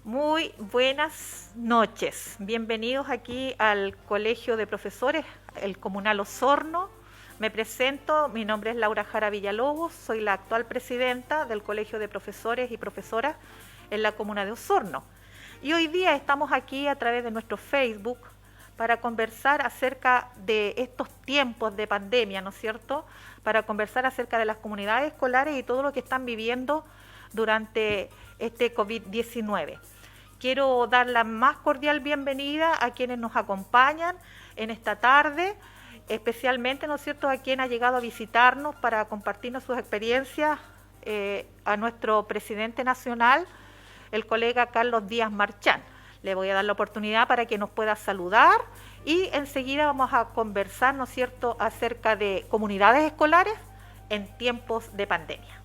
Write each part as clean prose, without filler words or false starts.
Muy buenas noches. Bienvenidos aquí al Colegio de Profesores, el Comunal Osorno. Me presento, mi nombre es Laura Jara Villalobos, soy la actual presidenta del Colegio de Profesores y Profesoras en la comuna de Osorno. Y hoy día estamos aquí a través de nuestro Facebook para conversar acerca de estos tiempos de pandemia, ¿no es cierto? Para conversar acerca de las comunidades escolares y todo lo que están viviendo durante este COVID-19. Quiero dar la más cordial bienvenida a quienes nos acompañan en esta tarde, especialmente, ¿no es cierto?, a quien ha llegado a visitarnos para compartirnos sus experiencias, a nuestro presidente nacional, el colega Carlos Díaz Marchán. Le voy a dar la oportunidad para que nos pueda saludar y enseguida vamos a conversar, ¿no es cierto?, acerca de comunidades escolares en tiempos de pandemia.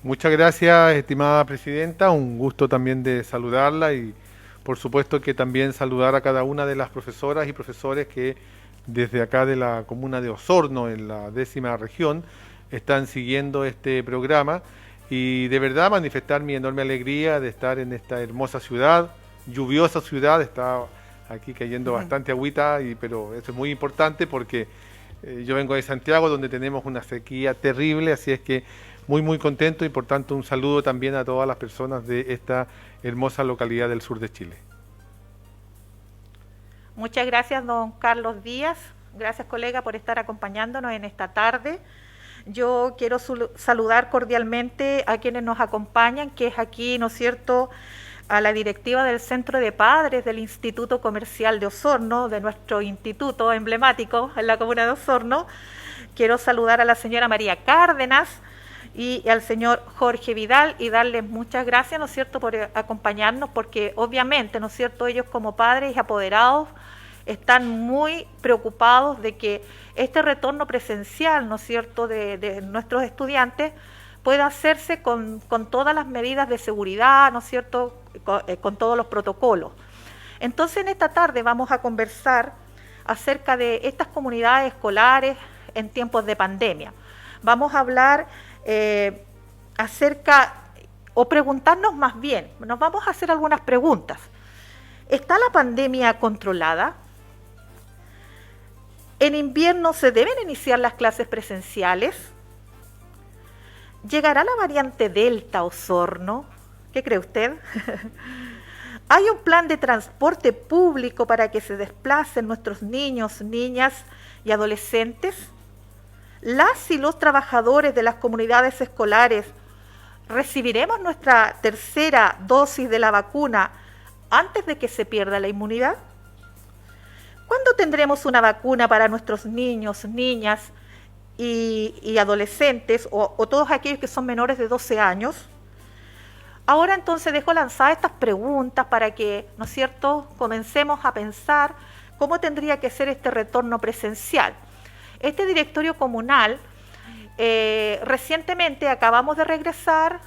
Muchas gracias, estimada presidenta. Un gusto también de saludarla y por supuesto que también saludar a cada una de las profesoras y profesores que desde acá de la comuna de Osorno, en la 10ª región, están siguiendo este programa y de verdad manifestar mi enorme alegría de estar en esta hermosa ciudad, lluviosa ciudad. Está aquí cayendo bastante agüita, pero eso es muy importante porque yo vengo de Santiago, donde tenemos una sequía terrible, así es que muy contento y por tanto un saludo también a todas las personas de esta hermosa localidad del sur de Chile. Muchas gracias, don Carlos Díaz. Gracias, colega, por estar acompañándonos en esta tarde. Yo quiero saludar cordialmente a quienes nos acompañan, que es aquí, ¿no es cierto?, a la directiva del Centro de Padres del Instituto Comercial de Osorno, de nuestro instituto emblemático en la comuna de Osorno. Quiero saludar a la señora María Cárdenas y al señor Jorge Vidal y darles muchas gracias, ¿no es cierto?, por acompañarnos, porque obviamente, ¿no es cierto?, ellos como padres y apoderados están muy preocupados de que este retorno presencial, ¿no es cierto?, de nuestros estudiantes pueda hacerse con todas las medidas de seguridad, ¿no es cierto?, con todos los protocolos. Entonces, en esta tarde vamos a conversar acerca de estas comunidades escolares en tiempos de pandemia. Vamos a hablar acerca, o preguntarnos más bien, nos vamos a hacer algunas preguntas. ¿Está la pandemia controlada? ¿En invierno se deben iniciar las clases presenciales? ¿Llegará la variante Delta a Osorno? ¿Qué cree usted? ¿Hay un plan de transporte público para que se desplacen nuestros niños, niñas y adolescentes? ¿Las y los trabajadores de las comunidades escolares recibiremos nuestra tercera dosis de la vacuna antes de que se pierda la inmunidad? ¿Cuándo tendremos una vacuna para nuestros niños, niñas y adolescentes o todos aquellos que son menores de 12 años? Ahora entonces dejo lanzadas estas preguntas para que, ¿no es cierto?, comencemos a pensar cómo tendría que ser este retorno presencial. Este directorio comunal, recientemente acabamos de regresar,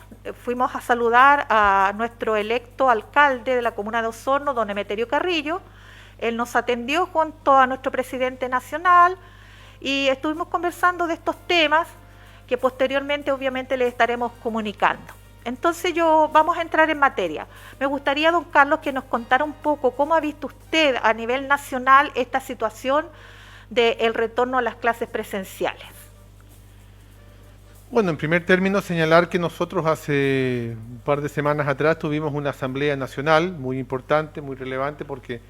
fuimos a saludar a nuestro electo alcalde de la comuna de Osorno, don Emeterio Carrillo. Él nos atendió junto a nuestro presidente nacional y estuvimos conversando de estos temas que posteriormente obviamente les estaremos comunicando. Entonces vamos a entrar en materia. Me gustaría, don Carlos, que nos contara un poco cómo ha visto usted a nivel nacional esta situación del retorno a las clases presenciales. Bueno, en primer término señalar que nosotros hace un par de semanas atrás tuvimos una asamblea nacional muy importante, muy relevante, porque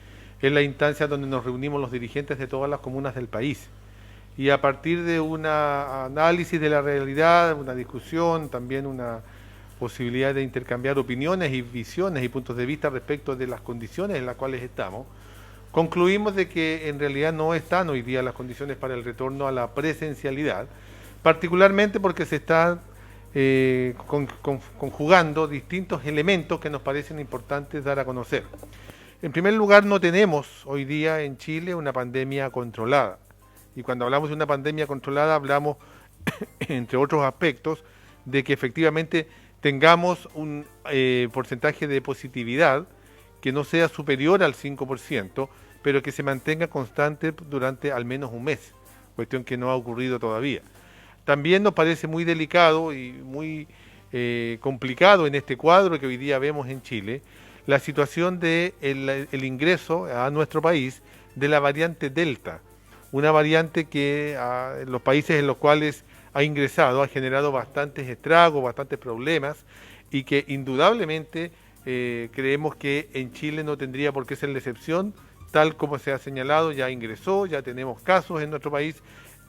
es la instancia donde nos reunimos los dirigentes de todas las comunas del país. Y a partir de un análisis de la realidad, una discusión, también una posibilidad de intercambiar opiniones y visiones y puntos de vista respecto de las condiciones en las cuales estamos, concluimos de que en realidad no están hoy día las condiciones para el retorno a la presencialidad, particularmente porque se están conjugando distintos elementos que nos parecen importantes dar a conocer. En primer lugar, no tenemos hoy día en Chile una pandemia controlada. Y cuando hablamos de una pandemia controlada, hablamos, entre otros aspectos, de que efectivamente tengamos un porcentaje de positividad que no sea superior al 5%, pero que se mantenga constante durante al menos un mes, cuestión que no ha ocurrido todavía. También nos parece muy delicado y muy complicado en este cuadro que hoy día vemos en Chile, la situación de el ingreso a nuestro país de la variante Delta, una variante que en los países en los cuales ha ingresado ha generado bastantes estragos, bastantes problemas, y que indudablemente creemos que en Chile no tendría por qué ser la excepción, tal como se ha señalado. Ya ingresó, ya tenemos casos en nuestro país.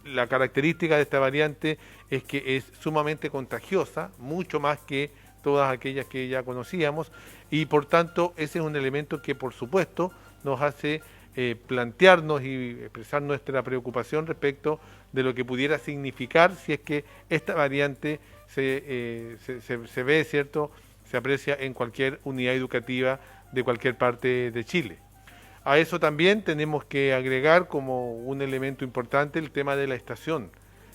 La característica de esta variante es que es sumamente contagiosa, mucho más que todas aquellas que ya conocíamos, y por tanto ese es un elemento que por supuesto nos hace plantearnos y expresar nuestra preocupación respecto de lo que pudiera significar si es que esta variante se ve, ¿cierto?, se aprecia en cualquier unidad educativa de cualquier parte de Chile. A eso también tenemos que agregar como un elemento importante el tema de la estación.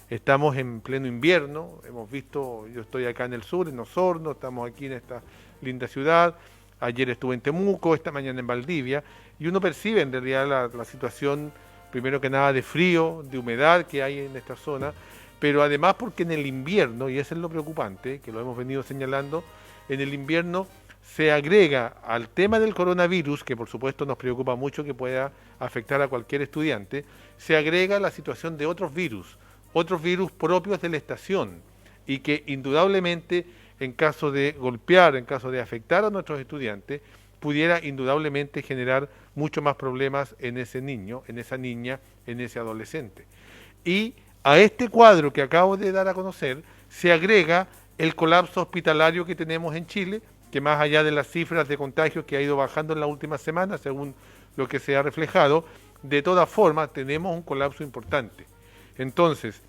Estamos en pleno invierno, hemos visto, yo estoy acá en el sur, en Osorno, estamos aquí en esta linda ciudad, ayer estuve en Temuco, esta mañana en Valdivia, y uno percibe en realidad la situación, primero que nada, de frío, de humedad que hay en esta zona, pero además porque en el invierno, y eso es lo preocupante, que lo hemos venido señalando, en el invierno se agrega al tema del coronavirus, que por supuesto nos preocupa mucho que pueda afectar a cualquier estudiante, se agrega la situación de otros virus propios de la estación, y que indudablemente en caso de golpear, en caso de afectar a nuestros estudiantes, pudiera indudablemente generar mucho más problemas en ese niño, en esa niña, en ese adolescente. Y a este cuadro que acabo de dar a conocer se agrega el colapso hospitalario que tenemos en Chile, que más allá de las cifras de contagios que ha ido bajando en las últimas semanas, según lo que se ha reflejado, de todas formas tenemos un colapso importante. Entonces,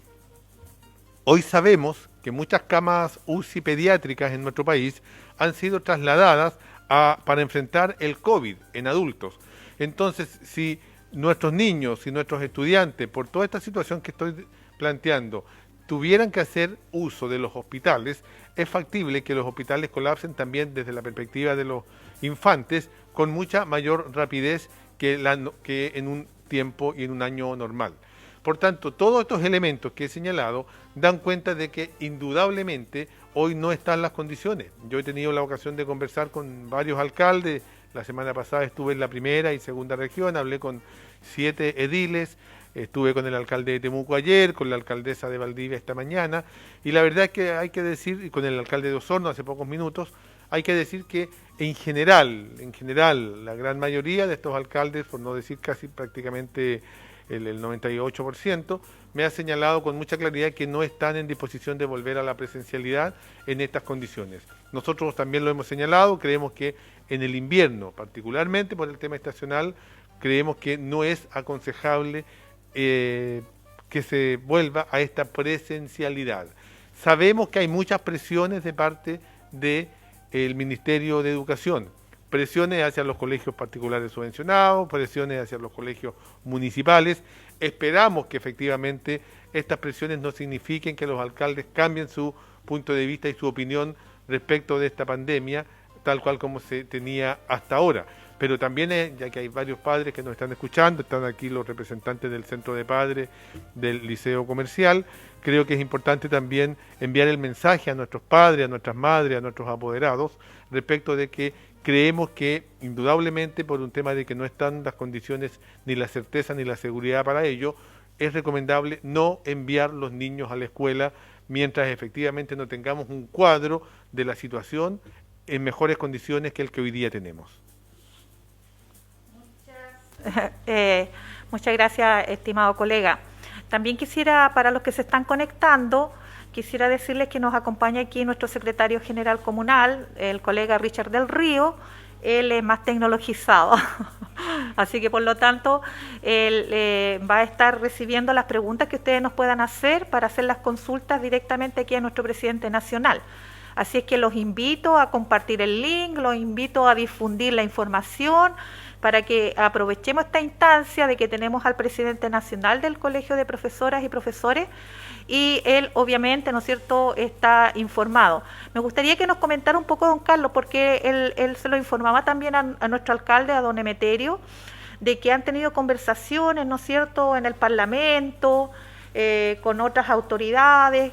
hoy sabemos que muchas camas UCI pediátricas en nuestro país han sido trasladadas para enfrentar el COVID en adultos. Entonces, si nuestros niños, si nuestros estudiantes, por toda esta situación que estoy planteando, tuvieran que hacer uso de los hospitales, es factible que los hospitales colapsen también desde la perspectiva de los infantes con mucha mayor rapidez que en un tiempo y en un año normal. Por tanto, todos estos elementos que he señalado dan cuenta de que indudablemente hoy no están las condiciones. Yo he tenido la ocasión de conversar con varios alcaldes. La semana pasada estuve en la primera y segunda región, hablé con 7 ediles, estuve con el alcalde de Temuco ayer, con la alcaldesa de Valdivia esta mañana, y la verdad es que hay que decir, y con el alcalde de Osorno hace pocos minutos, hay que decir que en general, la gran mayoría de estos alcaldes, por no decir casi prácticamente el 98%, me ha señalado con mucha claridad que no están en disposición de volver a la presencialidad en estas condiciones. Nosotros también lo hemos señalado, creemos que en el invierno, particularmente por el tema estacional, creemos que no es aconsejable que se vuelva a esta presencialidad. Sabemos que hay muchas presiones de parte del Ministerio de Educación, presiones hacia los colegios particulares subvencionados, presiones hacia los colegios municipales. Esperamos que efectivamente estas presiones no signifiquen que los alcaldes cambien su punto de vista y su opinión respecto de esta pandemia, tal cual como se tenía hasta ahora. Pero también, ya que hay varios padres que nos están escuchando, están aquí los representantes del Centro de Padres del Liceo Comercial, creo que es importante también enviar el mensaje a nuestros padres, a nuestras madres, a nuestros apoderados, respecto de que creemos que indudablemente por un tema de que no están las condiciones, ni la certeza, ni la seguridad para ello, es recomendable no enviar los niños a la escuela mientras efectivamente no tengamos un cuadro de la situación en mejores condiciones que el que hoy día tenemos. Muchas gracias, estimado colega. También quisiera, para los que se están conectando, quisiera decirles que nos acompaña aquí nuestro secretario general comunal, el colega Richard del Río. Él es más tecnologizado, así que por lo tanto él va a estar recibiendo las preguntas que ustedes nos puedan hacer para hacer las consultas directamente aquí a nuestro presidente nacional. Así es que los invito a compartir el link, los invito a difundir la información para que aprovechemos esta instancia de que tenemos al presidente nacional del Colegio de Profesoras y Profesores, y él obviamente, ¿no es cierto?, está informado. Me gustaría que nos comentara un poco, don Carlos, porque él se lo informaba también a nuestro alcalde, a don Emeterio, de que han tenido conversaciones, ¿no es cierto?, en el Parlamento, con otras autoridades,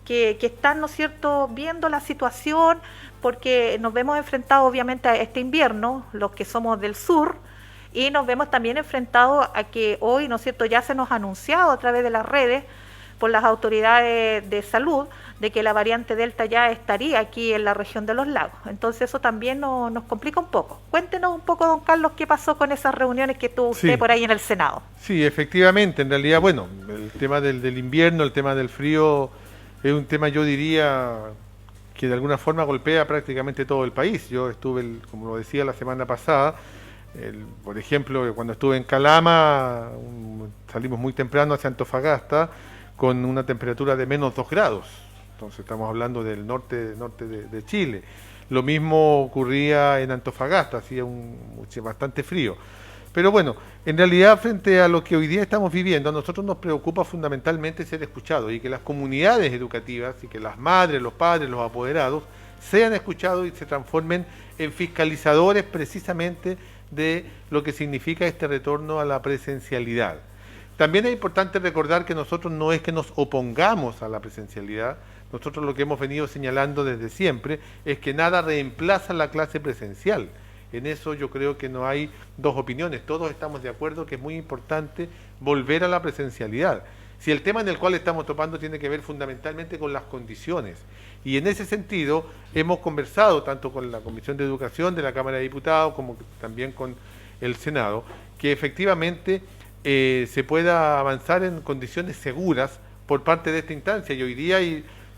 que están, ¿no es cierto?, viendo la situación porque nos vemos enfrentados obviamente a este invierno, los que somos del sur, y nos vemos también enfrentados a que hoy, ¿no es cierto?, ya se nos ha anunciado a través de las redes por las autoridades de salud de que la variante Delta ya estaría aquí en la región de los lagos. Entonces eso también nos complica un poco. Cuéntenos un poco, don Carlos, qué pasó con esas reuniones que tuvo usted por ahí en el Senado. Sí, efectivamente, en realidad, bueno, el tema del invierno, el tema del frío, es un tema, yo diría, que de alguna forma golpea prácticamente todo el país. Yo estuve, como lo decía la semana pasada, por ejemplo, cuando estuve en Calama, salimos muy temprano hacia Antofagasta con una temperatura de menos 2 grados. Entonces estamos hablando del norte de Chile. Lo mismo ocurría en Antofagasta, hacía bastante frío. Pero bueno, en realidad frente a lo que hoy día estamos viviendo, a nosotros nos preocupa fundamentalmente ser escuchados y que las comunidades educativas y que las madres, los padres, los apoderados sean escuchados y se transformen en fiscalizadores precisamente de lo que significa este retorno a la presencialidad. También es importante recordar que nosotros no es que nos opongamos a la presencialidad, nosotros lo que hemos venido señalando desde siempre es que nada reemplaza la clase presencial. En eso yo creo que no hay dos opiniones, todos estamos de acuerdo que es muy importante volver a la presencialidad. Si el tema en el cual estamos topando tiene que ver fundamentalmente con las condiciones, y en ese sentido hemos conversado tanto con la Comisión de Educación de la Cámara de Diputados como también con el Senado, que efectivamente se pueda avanzar en condiciones seguras por parte de esta instancia, y hoy día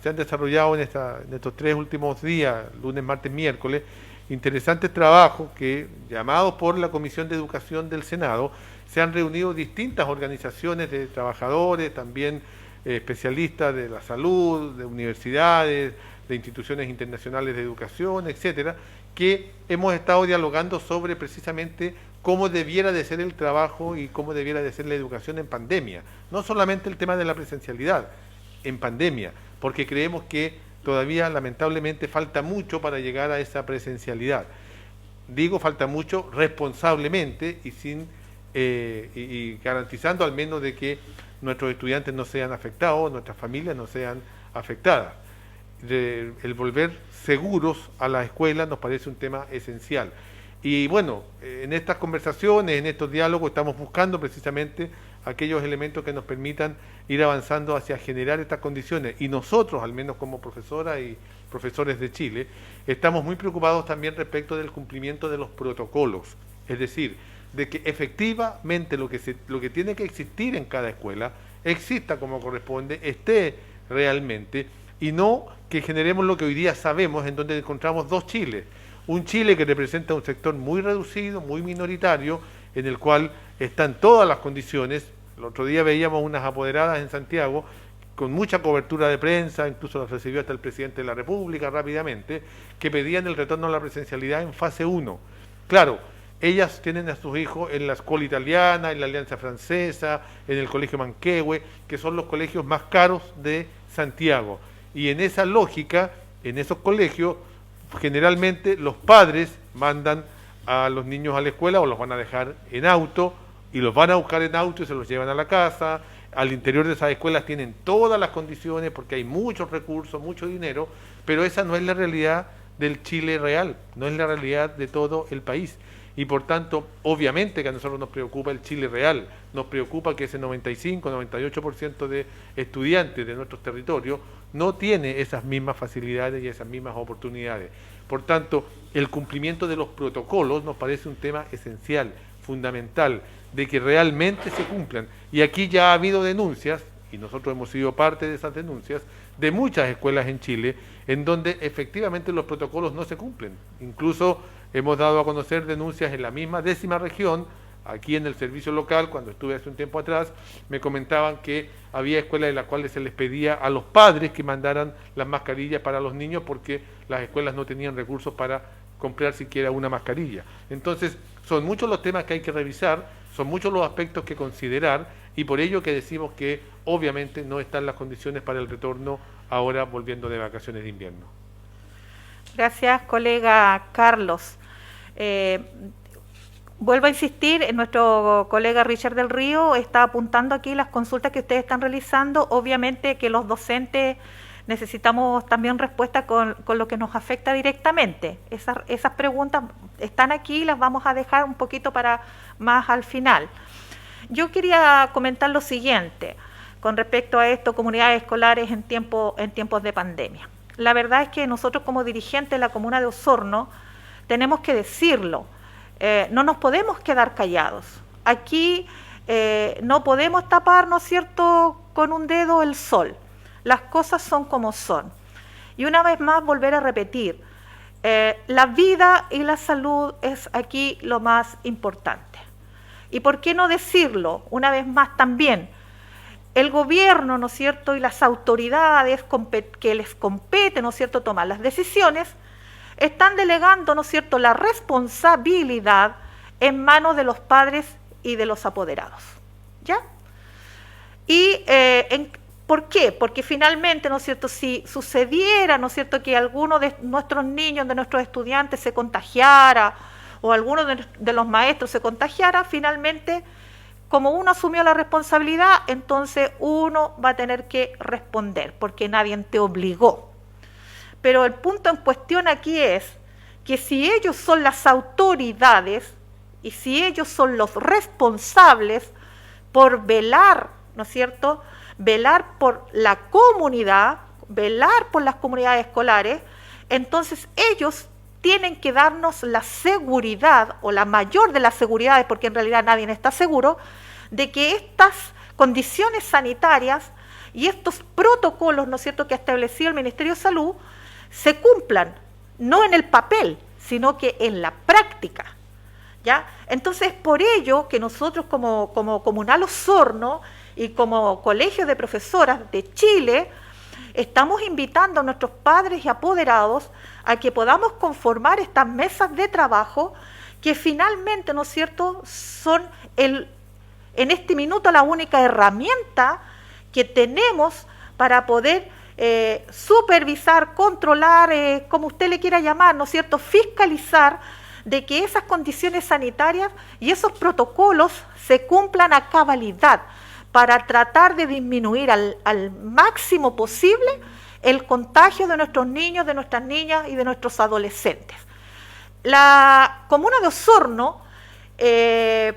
se han desarrollado en estos 3 últimos días, lunes, martes, miércoles, interesantes trabajos que, llamados por la Comisión de Educación del Senado, se han reunido distintas organizaciones de trabajadores, también especialistas de la salud, de universidades, de instituciones internacionales de educación, etcétera, que hemos estado dialogando sobre precisamente cómo debiera de ser el trabajo y cómo debiera de ser la educación en pandemia. No solamente el tema de la presencialidad, en pandemia, porque creemos que todavía lamentablemente falta mucho para llegar a esa presencialidad. Digo falta mucho responsablemente y garantizando al menos de que nuestros estudiantes no sean afectados, nuestras familias no sean afectadas. El volver seguros a la escuela nos parece un tema esencial. Y bueno, en estas conversaciones, en estos diálogos, estamos buscando precisamente aquellos elementos que nos permitan ir avanzando hacia generar estas condiciones. Y nosotros, al menos como profesoras y profesores de Chile, estamos muy preocupados también respecto del cumplimiento de los protocolos. Es decir, de que efectivamente lo que tiene que existir en cada escuela exista como corresponde, esté realmente, y no que generemos lo que hoy día sabemos, en donde encontramos 2 Chiles. Un Chile que representa un sector muy reducido, muy minoritario, en el cual están todas las condiciones. El otro día veíamos unas apoderadas en Santiago con mucha cobertura de prensa, incluso las recibió hasta el presidente de la República rápidamente, que pedían el retorno a la presencialidad en fase 1. Claro, ellas tienen a sus hijos en la escuela italiana, en la Alianza Francesa, en el Colegio Manquehue, que son los colegios más caros de Santiago. Y en esa lógica, en esos colegios, generalmente los padres mandan a los niños a la escuela o los van a dejar en auto y los van a buscar en auto y se los llevan a la casa. Al interior de esas escuelas tienen todas las condiciones porque hay muchos recursos, mucho dinero, pero esa no es la realidad del Chile real, no es la realidad de todo el país. Y por tanto, obviamente que a nosotros nos preocupa el Chile real, nos preocupa que ese 95-98% de estudiantes de nuestros territorios no tiene esas mismas facilidades y esas mismas oportunidades. Por tanto, el cumplimiento de los protocolos nos parece un tema esencial, fundamental, de que realmente se cumplan. Y aquí ya ha habido denuncias, y nosotros hemos sido parte de esas denuncias, de muchas escuelas en Chile, en donde efectivamente los protocolos no se cumplen. Incluso hemos dado a conocer denuncias en la misma 10ª región, aquí en el servicio local, cuando estuve hace un tiempo atrás, me comentaban que había escuelas en las cuales se les pedía a los padres que mandaran las mascarillas para los niños porque las escuelas no tenían recursos para comprar siquiera una mascarilla. Entonces, son muchos los temas que hay que revisar, son muchos los aspectos que considerar, y por ello que decimos que obviamente no están las condiciones para el retorno ahora volviendo de vacaciones de invierno. Gracias, colega Carlos. Vuelvo a insistir, nuestro colega Richard del Río está apuntando aquí las consultas que ustedes están realizando. Obviamente que los docentes necesitamos también respuesta con lo que nos afecta directamente. Esas preguntas están aquí, las vamos a dejar un poquito para más al final. Yo quería comentar lo siguiente con respecto a esto, comunidades escolares en tiempos de pandemia. La verdad es que nosotros como dirigentes de la comuna de Osorno tenemos que decirlo, no nos podemos quedar callados. Aquí no podemos tapar, ¿no es cierto?, con un dedo el sol. Las cosas son como son. Y una vez más volver a repetir, la vida y la salud es aquí lo más importante. Y por qué no decirlo, una vez más también, el gobierno, ¿no es cierto?, y las autoridades que les compete, ¿no es cierto?, tomar las decisiones, están delegando, ¿no es cierto?, la responsabilidad en manos de los padres y de los apoderados. ¿Ya? Y ¿por qué? Porque finalmente, ¿no es cierto?, si sucediera, ¿no es cierto?, que alguno de nuestros niños, de nuestros estudiantes se contagiara o alguno de los maestros se contagiara, finalmente, como uno asumió la responsabilidad, entonces uno va a tener que responder, porque nadie te obligó. Pero el punto en cuestión aquí es que si ellos son las autoridades y si ellos son los responsables por velar, ¿no es cierto?, velar por la comunidad, velar por las comunidades escolares, entonces ellos tienen que darnos la seguridad, o la mayor de las seguridades, porque en realidad nadie está seguro, de que estas condiciones sanitarias y estos protocolos, ¿no es cierto?, que ha establecido el Ministerio de Salud, se cumplan, no en el papel, sino que en la práctica. ¿Ya? Entonces, por ello que nosotros como Comunal Osorno y como Colegio de Profesoras de Chile, estamos invitando a nuestros padres y apoderados a que podamos conformar estas mesas de trabajo que finalmente, ¿no es cierto?, son en este minuto la única herramienta que tenemos para poder supervisar, controlar, como usted le quiera llamar, ¿no es cierto?, fiscalizar de que esas condiciones sanitarias y esos protocolos se cumplan a cabalidad, para tratar de disminuir al máximo posible el contagio de nuestros niños, de nuestras niñas y de nuestros adolescentes. La comuna de Osorno, de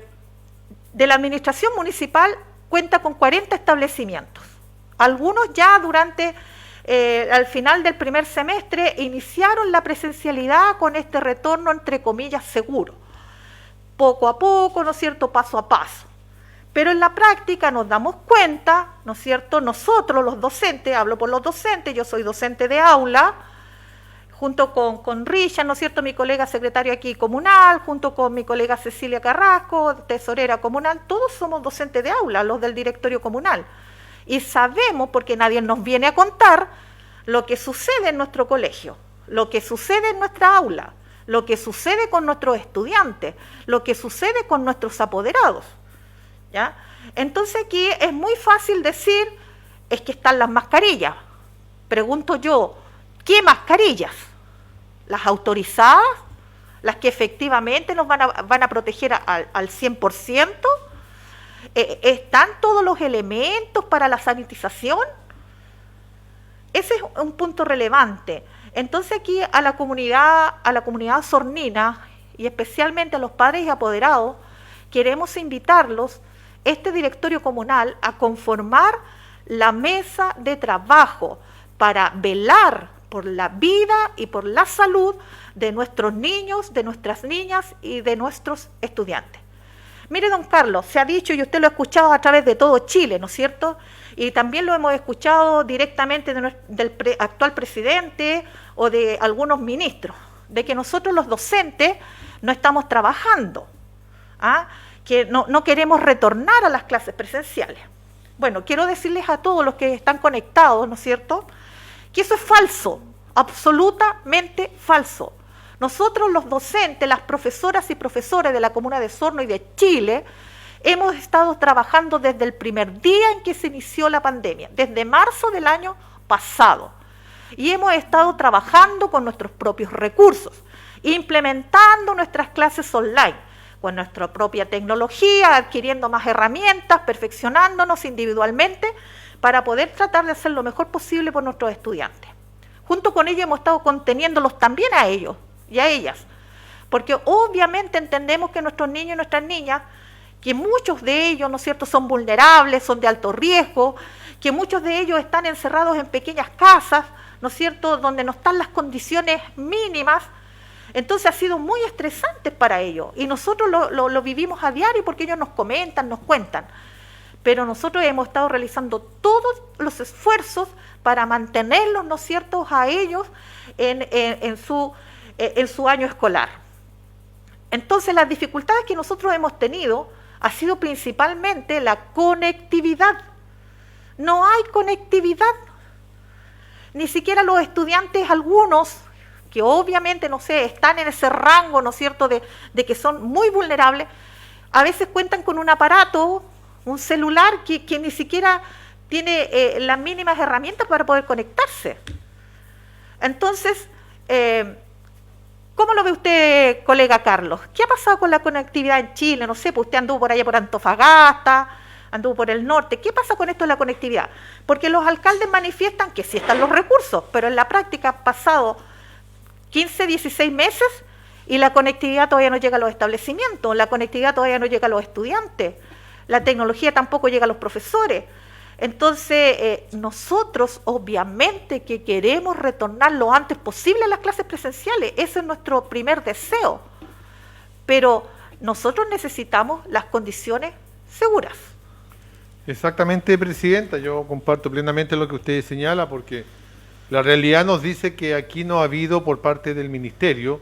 la administración municipal, cuenta con 40 establecimientos. Algunos ya al final del primer semestre iniciaron la presencialidad con este retorno, entre comillas, seguro. Poco a poco, ¿no es cierto?, paso a paso. Pero en la práctica nos damos cuenta, ¿no es cierto?, nosotros los docentes, hablo por los docentes, yo soy docente de aula, junto con Richard, ¿no es cierto?, mi colega secretario aquí comunal, junto con mi colega Cecilia Carrasco, tesorera comunal, todos somos docentes de aula, los del directorio comunal. Y sabemos, porque nadie nos viene a contar, lo que sucede en nuestro colegio, lo que sucede en nuestra aula, lo que sucede con nuestros estudiantes, lo que sucede con nuestros apoderados. ¿Ya? Entonces aquí es muy fácil decir, es que están las mascarillas. Pregunto yo, ¿qué mascarillas? ¿Las autorizadas? ¿Las que efectivamente nos van a proteger al 100%? ¿Están todos los elementos para la sanitización? Ese es un punto relevante. Entonces aquí a la comunidad osornina y especialmente a los padres y apoderados, queremos invitarlos, este directorio comunal, a conformar la mesa de trabajo para velar por la vida y por la salud de nuestros niños, de nuestras niñas y de nuestros estudiantes. Mire, don Carlos, se ha dicho y usted lo ha escuchado a través de todo Chile, ¿no es cierto? Y también lo hemos escuchado directamente del actual presidente o de algunos ministros, de que nosotros los docentes no estamos trabajando, que no queremos retornar a las clases presenciales. Bueno, quiero decirles a todos los que están conectados, ¿no es cierto?, que eso es falso, absolutamente falso. Nosotros los docentes, las profesoras y profesores de la comuna de Osorno y de Chile, hemos estado trabajando desde el primer día en que se inició la pandemia, desde marzo del año pasado. Y hemos estado trabajando con nuestros propios recursos, implementando nuestras clases online, con nuestra propia tecnología, adquiriendo más herramientas, perfeccionándonos individualmente, para poder tratar de hacer lo mejor posible por nuestros estudiantes. Junto con ellos hemos estado conteniéndolos también a ellos y a ellas, porque obviamente entendemos que nuestros niños y nuestras niñas, que muchos de ellos, ¿no es cierto?, son vulnerables, son de alto riesgo, que muchos de ellos están encerrados en pequeñas casas, ¿no es cierto?, donde no están las condiciones mínimas. Entonces ha sido muy estresante para ellos y nosotros lo vivimos a diario porque ellos nos comentan, nos cuentan. Pero nosotros hemos estado realizando todos los esfuerzos para mantenerlos, ¿no es cierto?, a ellos en su año escolar. Entonces las dificultades que nosotros hemos tenido ha sido principalmente la conectividad. No hay conectividad. Ni siquiera los estudiantes, algunos, que obviamente, no sé, están en ese rango, ¿no es cierto?, de que son muy vulnerables, a veces cuentan con un aparato, un celular que ni siquiera tiene las mínimas herramientas para poder conectarse. Entonces, ¿cómo lo ve usted, colega Carlos? ¿Qué ha pasado con la conectividad en Chile? No sé, pues usted anduvo por allá por Antofagasta, anduvo por el norte. ¿Qué pasa con esto de la conectividad? Porque los alcaldes manifiestan que sí están los recursos, pero en la práctica han pasado 15, 16 meses y la conectividad todavía no llega a los establecimientos, la conectividad todavía no llega a los estudiantes, la tecnología tampoco llega a los profesores. Entonces, nosotros obviamente que queremos retornar lo antes posible a las clases presenciales, ese es nuestro primer deseo, pero nosotros necesitamos las condiciones seguras. Exactamente, Presidenta, yo comparto plenamente lo que usted señala, porque la realidad nos dice que aquí no ha habido por parte del Ministerio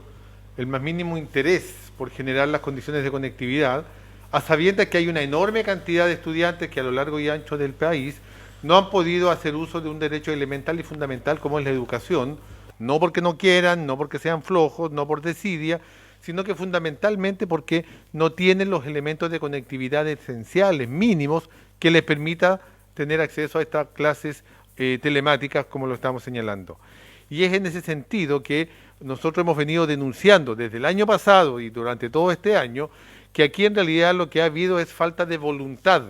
el más mínimo interés por generar las condiciones de conectividad, a sabiendas que hay una enorme cantidad de estudiantes que a lo largo y ancho del país no han podido hacer uso de un derecho elemental y fundamental como es la educación, no porque no quieran, no porque sean flojos, no por desidia, sino que fundamentalmente porque no tienen los elementos de conectividad esenciales, mínimos, que les permita tener acceso a estas clases telemáticas como lo estamos señalando. Y es en ese sentido que nosotros hemos venido denunciando desde el año pasado y durante todo este año que aquí en realidad lo que ha habido es falta de voluntad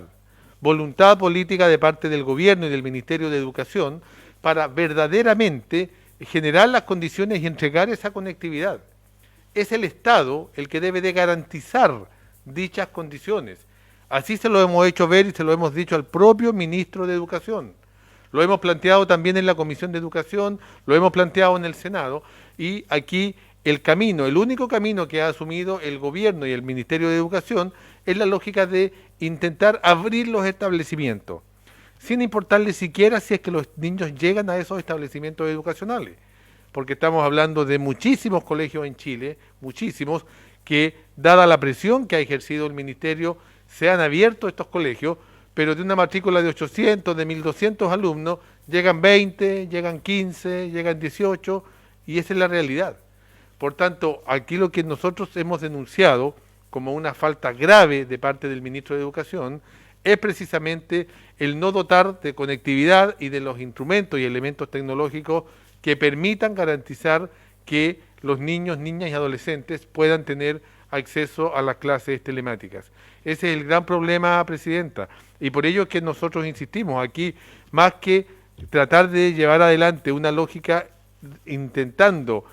política de parte del gobierno y del Ministerio de Educación para verdaderamente generar las condiciones y entregar esa conectividad. Es el Estado el que debe de garantizar dichas condiciones. Así se lo hemos hecho ver y se lo hemos dicho al propio Ministro de Educación. Lo hemos planteado también en la Comisión de Educación, lo hemos planteado en el Senado, y aquí el camino, el único camino que ha asumido el gobierno y el Ministerio de Educación es la lógica de intentar abrir los establecimientos, sin importarle siquiera si es que los niños llegan a esos establecimientos educacionales, porque estamos hablando de muchísimos colegios en Chile, muchísimos, que dada la presión que ha ejercido el Ministerio, se han abierto estos colegios, pero de una matrícula de 800, de 1200 alumnos, llegan 20, llegan 15, llegan 18, y esa es la realidad. Por tanto, aquí lo que nosotros hemos denunciado como una falta grave de parte del Ministro de Educación es precisamente el no dotar de conectividad y de los instrumentos y elementos tecnológicos que permitan garantizar que los niños, niñas y adolescentes puedan tener acceso a las clases telemáticas. Ese es el gran problema, Presidenta, y por ello es que nosotros insistimos aquí, más que tratar de llevar adelante una lógica intentando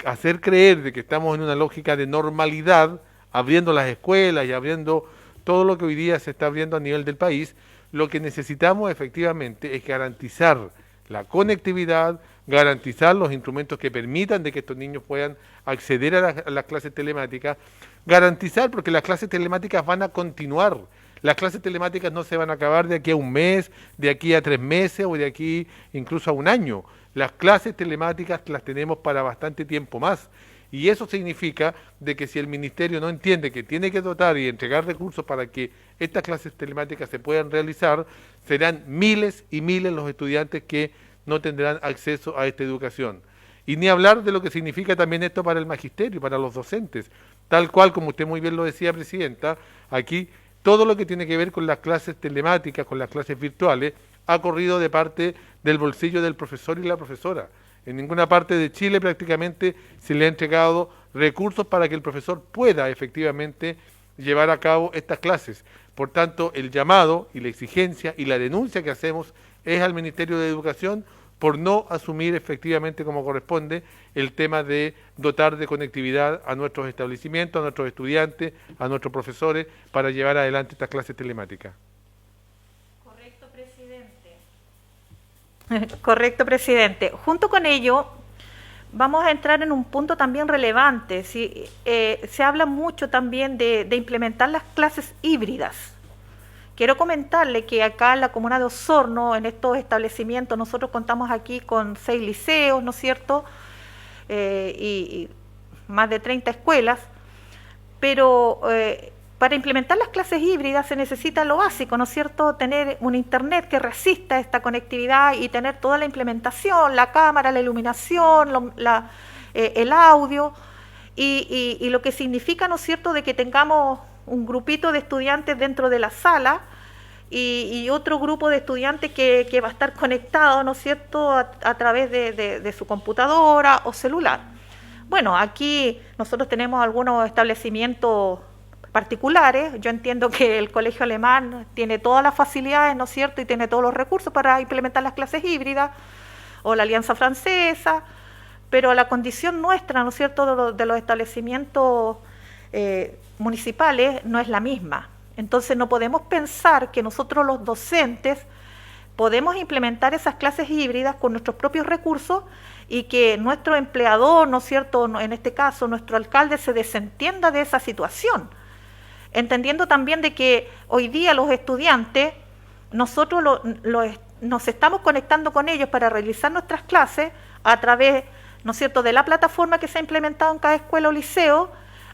hacer creer de que estamos en una lógica de normalidad, abriendo las escuelas y abriendo todo lo que hoy día se está abriendo a nivel del país, lo que necesitamos efectivamente es garantizar la conectividad, garantizar los instrumentos que permitan de que estos niños puedan acceder a las clases telemáticas, garantizar, porque las clases telemáticas van a continuar, las clases telemáticas no se van a acabar de aquí a un mes, de aquí a 3 meses o de aquí incluso a un año. Las clases telemáticas las tenemos para bastante tiempo más. Y eso significa de que si el Ministerio no entiende que tiene que dotar y entregar recursos para que estas clases telemáticas se puedan realizar, serán miles y miles los estudiantes que no tendrán acceso a esta educación. Y ni hablar de lo que significa también esto para el magisterio, para los docentes. Tal cual, como usted muy bien lo decía, Presidenta, aquí todo lo que tiene que ver con las clases telemáticas, con las clases virtuales, ha corrido de parte del bolsillo del profesor y la profesora. En ninguna parte de Chile prácticamente se le ha entregado recursos para que el profesor pueda efectivamente llevar a cabo estas clases. Por tanto, el llamado y la exigencia y la denuncia que hacemos es al Ministerio de Educación por no asumir efectivamente como corresponde el tema de dotar de conectividad a nuestros establecimientos, a nuestros estudiantes, a nuestros profesores, para llevar adelante estas clases telemáticas. Correcto, presidente. Correcto, presidente. Junto con ello, vamos a entrar en un punto también relevante. ¿Sí? Se habla mucho también de implementar las clases híbridas. Quiero comentarle que acá en la comuna de Osorno, en estos establecimientos, nosotros contamos aquí con 6 liceos, ¿no es cierto?, y más de 30 escuelas, pero para implementar las clases híbridas se necesita lo básico, ¿no es cierto?, tener un internet que resista esta conectividad y tener toda la implementación, la cámara, la iluminación, el audio, y lo que significa, ¿no es cierto?, de que tengamos un grupito de estudiantes dentro de la sala y otro grupo de estudiantes que va a estar conectado, ¿no es cierto?, a través de su computadora o celular. Bueno, aquí nosotros tenemos algunos establecimientos particulares. Yo entiendo que el Colegio Alemán tiene todas las facilidades, ¿no es cierto?, y tiene todos los recursos para implementar las clases híbridas, o la Alianza Francesa, pero la condición nuestra, ¿no es cierto?, de los establecimientos municipales no es la misma. Entonces no podemos pensar que nosotros los docentes podemos implementar esas clases híbridas con nuestros propios recursos y que nuestro empleador, ¿no es cierto?, en este caso nuestro alcalde, se desentienda de esa situación, entendiendo también de que hoy día los estudiantes, nosotros nos estamos conectando con ellos para realizar nuestras clases a través, ¿no es cierto?, de la plataforma que se ha implementado en cada escuela o liceo,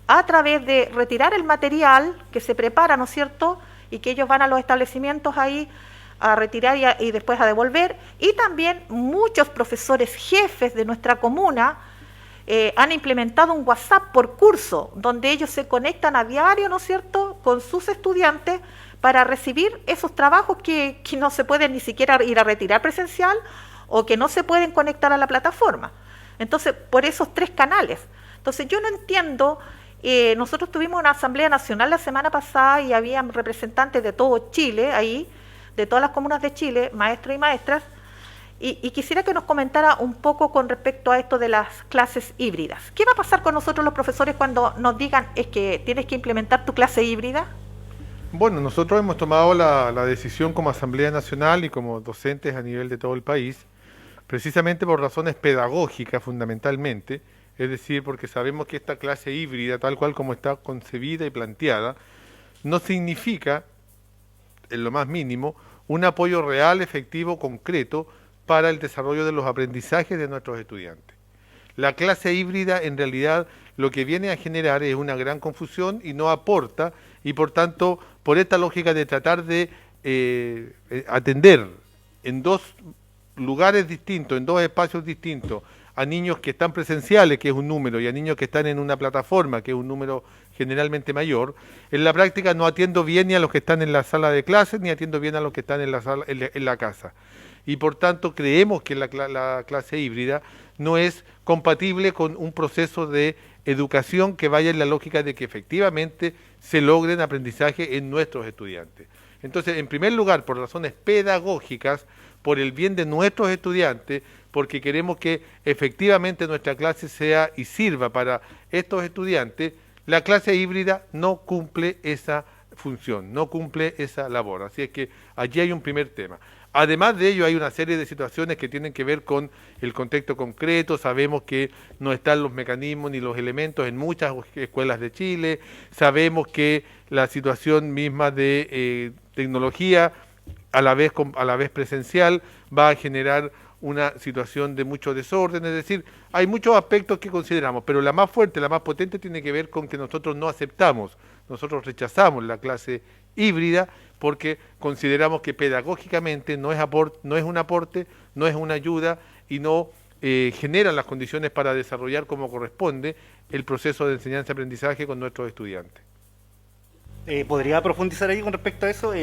a través de retirar el material que se prepara, ¿no es cierto?, y que ellos van a los establecimientos ahí a retirar y después a devolver. Y también muchos profesores jefes de nuestra comuna han implementado un WhatsApp por curso, donde ellos se conectan a diario, ¿no es cierto?, con sus estudiantes para recibir esos trabajos que no se pueden ni siquiera ir a retirar presencial o que no se pueden conectar a la plataforma. Entonces, por esos 3 canales. Entonces, yo no entiendo. Nosotros tuvimos una asamblea nacional la semana pasada y había representantes de todo Chile ahí, de todas las comunas de Chile, maestros y maestras, y quisiera que nos comentara un poco con respecto a esto de las clases híbridas. ¿Qué va a pasar con nosotros los profesores cuando nos digan es que tienes que implementar tu clase híbrida? Bueno, nosotros hemos tomado la decisión como Asamblea Nacional y como docentes a nivel de todo el país, precisamente por razones pedagógicas fundamentalmente. Es decir, porque sabemos que esta clase híbrida, tal cual como está concebida y planteada, no significa, en lo más mínimo, un apoyo real, efectivo, concreto para el desarrollo de los aprendizajes de nuestros estudiantes. La clase híbrida, en realidad, lo que viene a generar es una gran confusión y no aporta, y por tanto, por esta lógica de tratar de atender en 2 lugares distintos, en 2 espacios distintos, a niños que están presenciales, que es un número, y a niños que están en una plataforma, que es un número generalmente mayor, en la práctica no atiendo bien ni a los que están en la sala de clases, ni atiendo bien a los que están en la casa. Y por tanto creemos que la clase híbrida no es compatible con un proceso de educación que vaya en la lógica de que efectivamente se logren aprendizaje en nuestros estudiantes. Entonces, en primer lugar, por razones pedagógicas, por el bien de nuestros estudiantes, porque queremos que efectivamente nuestra clase sea y sirva para estos estudiantes, la clase híbrida no cumple esa función, no cumple esa labor. Así es que allí hay un primer tema. Además de ello, hay una serie de situaciones que tienen que ver con el contexto concreto. Sabemos que no están los mecanismos ni los elementos en muchas escuelas de Chile. Sabemos que la situación misma de tecnología, a la vez presencial, va a generar una situación de mucho desorden. Es decir, hay muchos aspectos que consideramos, pero la más fuerte, la más potente tiene que ver con que nosotros no aceptamos, nosotros rechazamos la clase híbrida porque consideramos que pedagógicamente no es un aporte, no es una ayuda y no genera las condiciones para desarrollar como corresponde el proceso de enseñanza-aprendizaje con nuestros estudiantes. ¿Podría profundizar ahí con respecto a eso?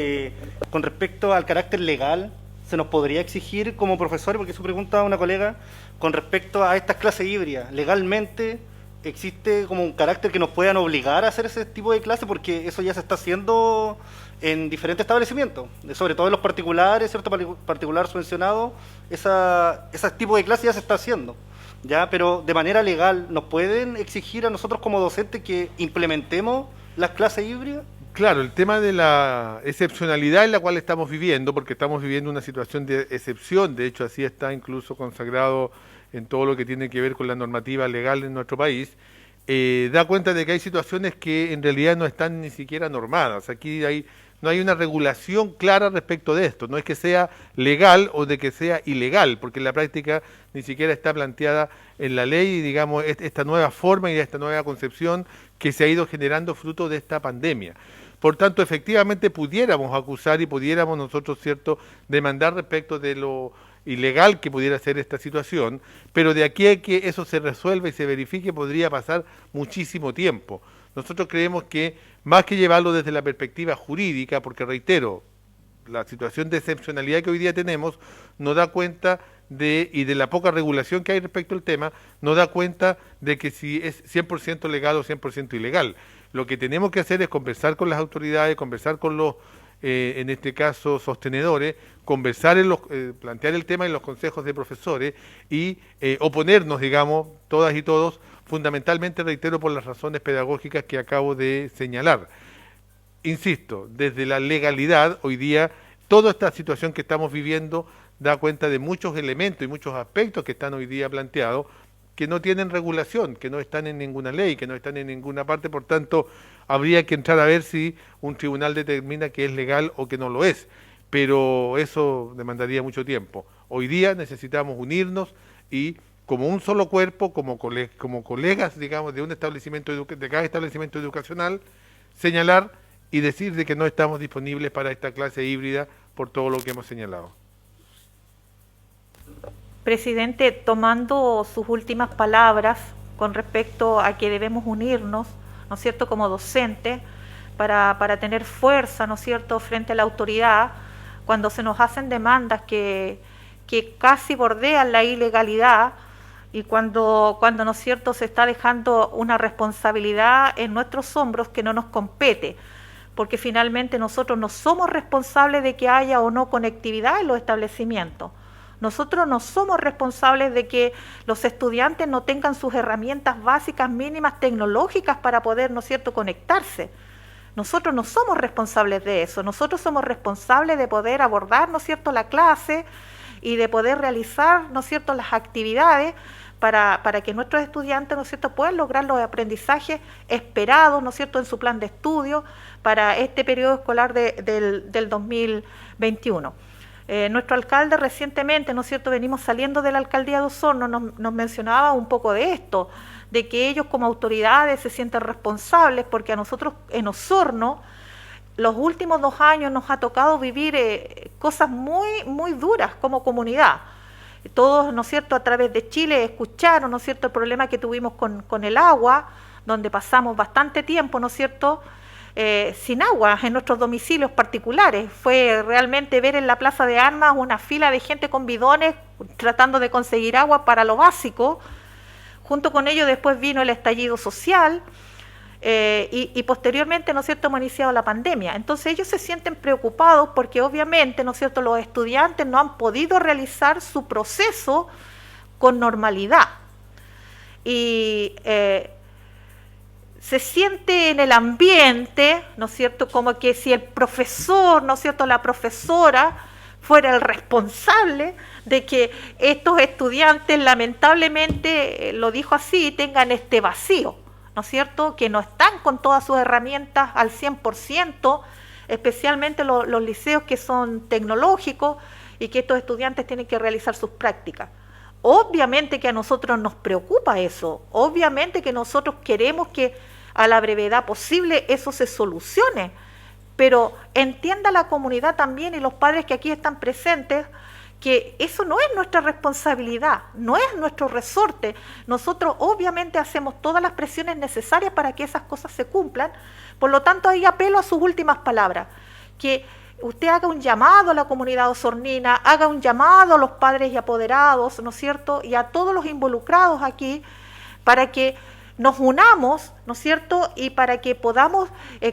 Con respecto al carácter legal, ¿se nos podría exigir como profesores, porque eso pregunta una colega, con respecto a estas clases híbridas, legalmente, ¿existe como un carácter que nos puedan obligar a hacer ese tipo de clase? Porque eso ya se está haciendo en diferentes establecimientos, sobre todo en los particulares, ¿cierto? Particular subvencionado, ese tipo de clase ya se está haciendo, ¿ya? Pero de manera legal, ¿nos pueden exigir a nosotros como docentes que implementemos las clases híbridas? Claro, el tema de la excepcionalidad en la cual estamos viviendo, porque estamos viviendo una situación de excepción, de hecho así está incluso consagrado en todo lo que tiene que ver con la normativa legal en nuestro país, da cuenta de que hay situaciones que en realidad no están ni siquiera normadas. Aquí no hay una regulación clara respecto de esto, no es que sea legal o de que sea ilegal, porque en la práctica ni siquiera está planteada en la ley, digamos, esta nueva forma y esta nueva concepción que se ha ido generando fruto de esta pandemia. Por tanto, efectivamente pudiéramos acusar y pudiéramos nosotros, cierto, demandar respecto de lo ilegal que pudiera ser esta situación, pero de aquí a que eso se resuelva y se verifique podría pasar muchísimo tiempo. Nosotros creemos que más que llevarlo desde la perspectiva jurídica, porque reitero, la situación de excepcionalidad que hoy día tenemos nos da cuenta y de la poca regulación que hay respecto al tema, nos da cuenta de que si es 100% legal o 100% ilegal. Lo que tenemos que hacer es conversar con las autoridades, conversar con los, en este caso, sostenedores, conversar, plantear el tema en los consejos de profesores y oponernos, digamos, todas y todos, fundamentalmente, reitero, por las razones pedagógicas que acabo de señalar. Insisto, desde la legalidad, hoy día, toda esta situación que estamos viviendo da cuenta de muchos elementos y muchos aspectos que están hoy día planteados, que no tienen regulación, que no están en ninguna ley, que no están en ninguna parte, por tanto, habría que entrar a ver si un tribunal determina que es legal o que no lo es, pero eso demandaría mucho tiempo. Hoy día necesitamos unirnos y como un solo cuerpo, como colegas, digamos, de un establecimiento de cada establecimiento educacional, señalar y decir de que no estamos disponibles para esta clase híbrida por todo lo que hemos señalado. Presidente, tomando sus últimas palabras con respecto a que debemos unirnos, ¿no es cierto?, como docentes, para tener fuerza, ¿no es cierto?, frente a la autoridad, cuando se nos hacen demandas que casi bordean la ilegalidad y cuando, ¿no es cierto?, se está dejando una responsabilidad en nuestros hombros que no nos compete, porque finalmente nosotros no somos responsables de que haya o no conectividad en los establecimientos. Nosotros no somos responsables de que los estudiantes no tengan sus herramientas básicas mínimas tecnológicas para poder, ¿no es cierto?, conectarse. Nosotros no somos responsables de eso, nosotros somos responsables de poder abordar, ¿no es cierto?, la clase y de poder realizar, ¿no es cierto?, las actividades para que nuestros estudiantes, ¿no es cierto?, puedan lograr los aprendizajes esperados, ¿no es cierto?, en su plan de estudio para este periodo escolar del 2021. Nuestro alcalde recientemente, ¿no es cierto?, venimos saliendo de la alcaldía de Osorno, nos mencionaba un poco de esto, de que ellos como autoridades se sienten responsables porque a nosotros en Osorno los últimos 2 años nos ha tocado vivir cosas muy, muy duras como comunidad. Todos, ¿no es cierto?, a través de Chile escucharon, ¿no es cierto?, el problema que tuvimos con el agua, donde pasamos bastante tiempo, ¿no es cierto?, sin agua en nuestros domicilios particulares. Fue realmente ver en la Plaza de Armas una fila de gente con bidones tratando de conseguir agua para lo básico. Junto con ello después vino el estallido social y posteriormente, ¿no es cierto?, hemos iniciado la pandemia. Entonces ellos se sienten preocupados porque obviamente, ¿no es cierto?, los estudiantes no han podido realizar su proceso con normalidad. Y se siente en el ambiente, ¿no es cierto?, como que si el profesor, ¿no es cierto?, la profesora fuera el responsable de que estos estudiantes, lamentablemente, lo dijo así, tengan este vacío, ¿no es cierto?, que no están con todas sus herramientas al 100%, especialmente los liceos que son tecnológicos y que estos estudiantes tienen que realizar sus prácticas. Obviamente que a nosotros nos preocupa eso, obviamente que nosotros queremos que a la brevedad posible eso se solucione, pero entienda la comunidad también y los padres que aquí están presentes que eso no es nuestra responsabilidad, no es nuestro resorte. Nosotros obviamente hacemos todas las presiones necesarias para que esas cosas se cumplan, por lo tanto ahí apelo a sus últimas palabras, que usted haga un llamado a la comunidad osornina, haga un llamado a los padres y apoderados, ¿no es cierto?, y a todos los involucrados aquí, para que nos unamos, ¿no es cierto?, y para que podamos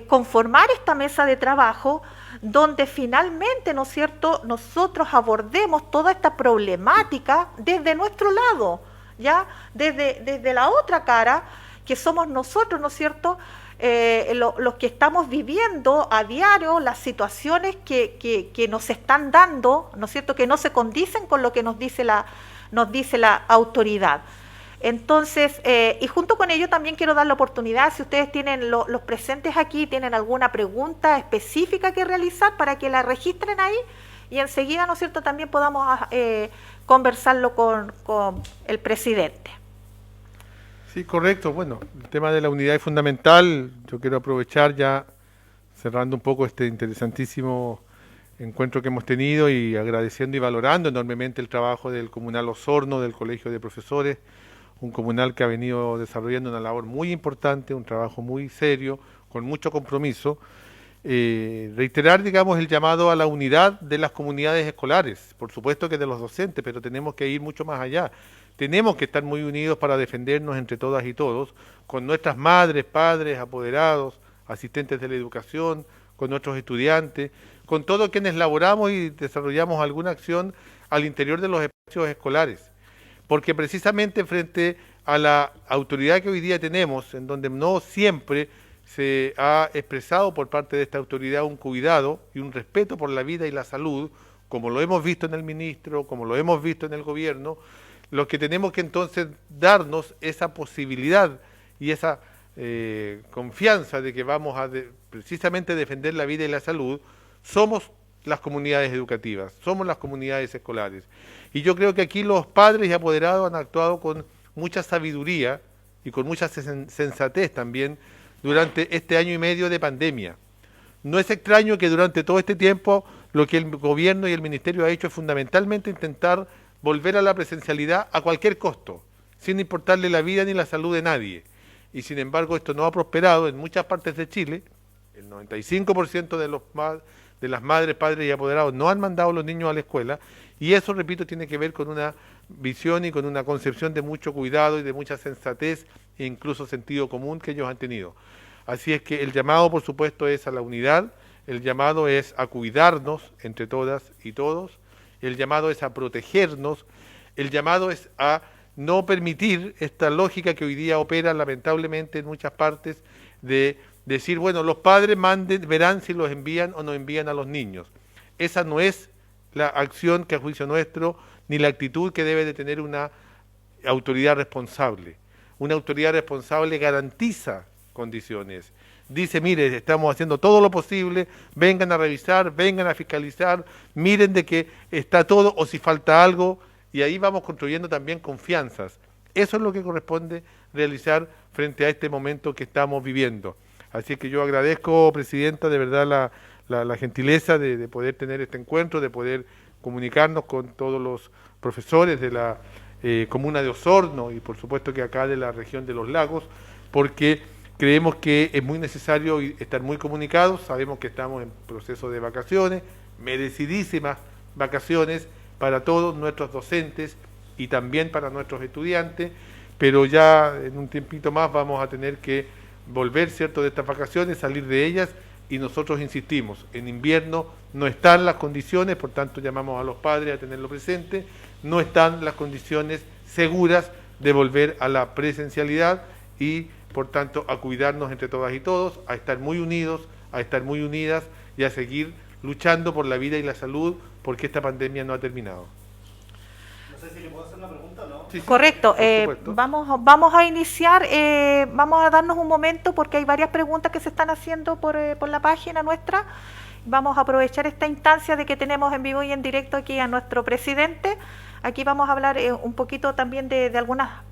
conformar esta mesa de trabajo donde finalmente, ¿no es cierto?, nosotros abordemos toda esta problemática desde nuestro lado, ¿ya?, desde la otra cara, que somos nosotros, ¿no es cierto?, los que estamos viviendo a diario las situaciones que nos están dando, ¿no es cierto?, que no se condicen con lo que nos dice la autoridad. Entonces, y junto con ello también quiero dar la oportunidad, si ustedes tienen los presentes aquí, tienen alguna pregunta específica que realizar, para que la registren ahí y enseguida, ¿no es cierto?, también podamos conversarlo con el presidente. Sí, correcto. Bueno, el tema de la unidad es fundamental. Yo quiero aprovechar ya, cerrando un poco este interesantísimo encuentro que hemos tenido y agradeciendo y valorando enormemente el trabajo del Comunal Osorno, del Colegio de Profesores, un comunal que ha venido desarrollando una labor muy importante, un trabajo muy serio, con mucho compromiso. Reiterar, digamos, el llamado a la unidad de las comunidades escolares, por supuesto que de los docentes, pero tenemos que ir mucho más allá. Tenemos que estar muy unidos para defendernos entre todas y todos, con nuestras madres, padres, apoderados, asistentes de la educación, con nuestros estudiantes, con todos quienes laboramos y desarrollamos alguna acción al interior de los espacios escolares. Porque precisamente frente a la autoridad que hoy día tenemos, en donde no siempre se ha expresado por parte de esta autoridad un cuidado y un respeto por la vida y la salud, como lo hemos visto en el ministro, como lo hemos visto en el gobierno, los que tenemos que entonces darnos esa posibilidad y esa confianza de que vamos a precisamente defender la vida y la salud, somos las comunidades educativas, somos las comunidades escolares. Y yo creo que aquí los padres y apoderados han actuado con mucha sabiduría y con mucha sensatez también durante este año y medio de pandemia. No es extraño que durante todo este tiempo lo que el gobierno y el ministerio ha hecho es fundamentalmente intentar volver a la presencialidad a cualquier costo, sin importarle la vida ni la salud de nadie. Y sin embargo esto no ha prosperado en muchas partes de Chile. El 95% de las madres, padres y apoderados no han mandado a los niños a la escuela, y eso, repito, tiene que ver con una visión y con una concepción de mucho cuidado y de mucha sensatez e incluso sentido común que ellos han tenido. Así es que el llamado, por supuesto, es a la unidad, el llamado es a cuidarnos entre todas y todos, el llamado es a protegernos, el llamado es a no permitir esta lógica que hoy día opera lamentablemente en muchas partes de decir, bueno, los padres verán si los envían o no envían a los niños. Esa no es la acción que a juicio nuestro, ni la actitud que debe de tener una autoridad responsable. Una autoridad responsable garantiza condiciones. Dice, mire, estamos haciendo todo lo posible, vengan a revisar, vengan a fiscalizar, miren de que está todo o si falta algo, y ahí vamos construyendo también confianzas. Eso es lo que corresponde realizar frente a este momento que estamos viviendo. Así que yo agradezco, Presidenta, de verdad la gentileza de poder tener este encuentro, de poder comunicarnos con todos los profesores de la comuna de Osorno y por supuesto que acá de la región de los lagos, porque creemos que es muy necesario estar muy comunicados. Sabemos que estamos en proceso de vacaciones, merecidísimas vacaciones para todos nuestros docentes y también para nuestros estudiantes, pero ya en un tiempito más vamos a tener que volver, ¿cierto?, de estas vacaciones, salir de ellas, y nosotros insistimos, en invierno no están las condiciones, por tanto llamamos a los padres a tenerlo presente, no están las condiciones seguras de volver a la presencialidad y por tanto a cuidarnos entre todas y todos, a estar muy unidos, a estar muy unidas y a seguir luchando por la vida y la salud, porque esta pandemia no ha terminado. No sé si le puedo hacer una pregunta o no. Sí, correcto, vamos a iniciar, vamos a darnos un momento porque hay varias preguntas que se están haciendo por la página nuestra. Vamos a aprovechar esta instancia de que tenemos en vivo y en directo aquí a nuestro presidente. Aquí vamos a hablar un poquito también de algunas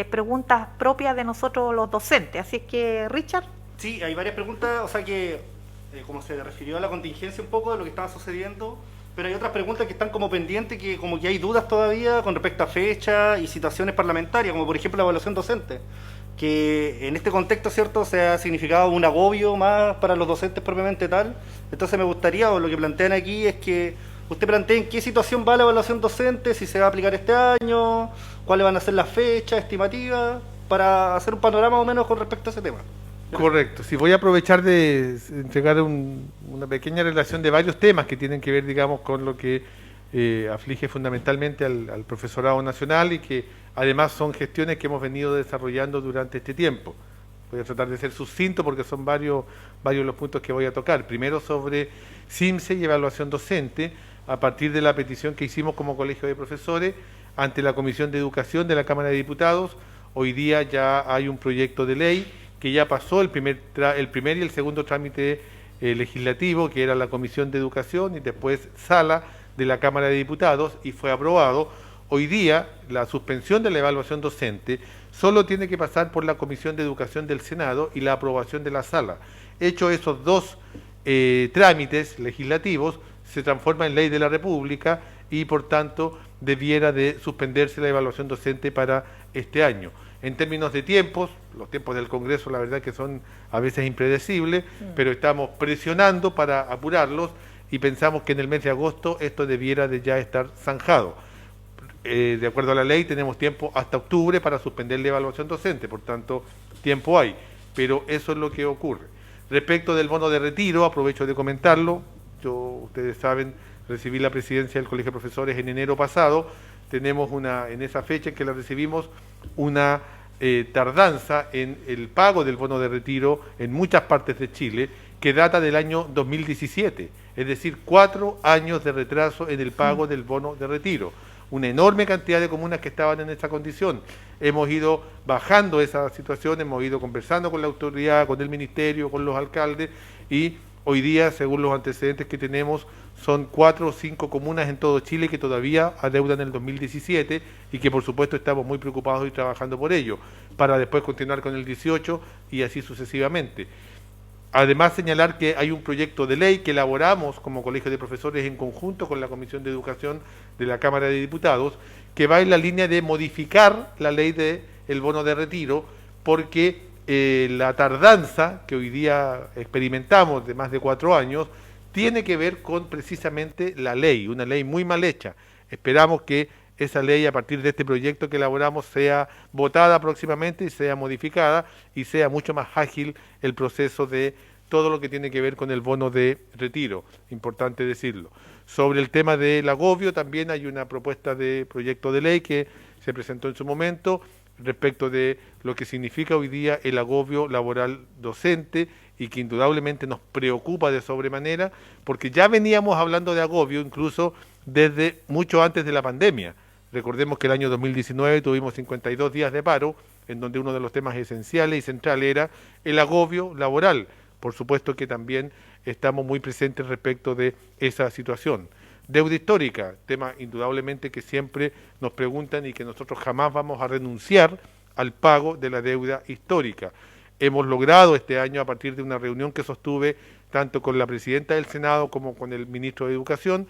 preguntas propias de nosotros los docentes. Así es que, Richard. Sí, hay varias preguntas, o sea que, como se refirió a la contingencia un poco de lo que estaba sucediendo, pero hay otras preguntas que están como pendientes, que como que hay dudas todavía con respecto a fechas y situaciones parlamentarias, como por ejemplo la evaluación docente, que en este contexto, ¿cierto?, se ha significado un agobio más para los docentes propiamente tal. Entonces me gustaría, o lo que plantean aquí es que usted plantea en qué situación va la evaluación docente, si se va a aplicar este año, cuáles van a ser las fechas estimativas. para hacer un panorama más o menos con respecto a ese tema. Correcto, sí, voy a aprovechar de entregar una pequeña relación de varios temas que tienen que ver, digamos, con lo que aflige fundamentalmente al profesorado nacional y que además son gestiones que hemos venido desarrollando durante este tiempo. Voy a tratar de ser sucinto porque son varios los puntos que voy a tocar. Primero sobre CIMSE y evaluación docente, a partir de la petición que hicimos como Colegio de Profesores ante la Comisión de Educación de la Cámara de Diputados. Hoy día ya hay un proyecto de ley que ya pasó el primer y el segundo trámite legislativo, que era la Comisión de Educación y después Sala de la Cámara de Diputados, y fue aprobado. Hoy día la suspensión de la evaluación docente solo tiene que pasar por la Comisión de Educación del Senado y la aprobación de la Sala. Hecho esos dos trámites legislativos, se transforma en ley de la República y por tanto debiera de suspenderse la evaluación docente para este año. En términos de tiempos, los tiempos del Congreso la verdad que son a veces impredecibles, pero estamos presionando para apurarlos y pensamos que en el mes de agosto esto debiera de ya estar zanjado. De acuerdo a la ley tenemos tiempo hasta octubre para suspender la evaluación docente, por tanto tiempo hay, pero eso es lo que ocurre. Respecto del bono de retiro, aprovecho de comentarlo, ustedes saben, recibí la presidencia del Colegio de Profesores en enero pasado, tenemos en esa fecha en que la recibimos, una tardanza en el pago del bono de retiro en muchas partes de Chile, que data del año 2017, es decir, 4 años de retraso en el pago del bono de retiro. Una enorme cantidad de comunas que estaban en esa condición. Hemos ido bajando esa situación, hemos ido conversando con la autoridad, con el ministerio, con los alcaldes, y hoy día, según los antecedentes que tenemos, son 4 o 5 comunas en todo Chile que todavía adeudan el 2017 y que por supuesto estamos muy preocupados y trabajando por ello, para después continuar con el 18 y así sucesivamente. Además, señalar que hay un proyecto de ley que elaboramos como Colegio de Profesores en conjunto con la Comisión de Educación de la Cámara de Diputados, que va en la línea de modificar la ley del bono de retiro, porque la tardanza que hoy día experimentamos de más de 4 años tiene que ver con precisamente la ley, una ley muy mal hecha. Esperamos que esa ley, a partir de este proyecto que elaboramos, sea votada próximamente y sea modificada y sea mucho más ágil el proceso de todo lo que tiene que ver con el bono de retiro, importante decirlo. Sobre el tema del agobio, también hay una propuesta de proyecto de ley que se presentó en su momento respecto de lo que significa hoy día el agobio laboral docente y que indudablemente nos preocupa de sobremanera, porque ya veníamos hablando de agobio incluso desde mucho antes de la pandemia. Recordemos que el año 2019 tuvimos 52 días de paro, en donde uno de los temas esenciales y centrales era el agobio laboral. Por supuesto que también estamos muy presentes respecto de esa situación. Deuda histórica, tema indudablemente que siempre nos preguntan y que nosotros jamás vamos a renunciar al pago de la deuda histórica. Hemos logrado este año, a partir de una reunión que sostuve tanto con la presidenta del Senado como con el ministro de Educación,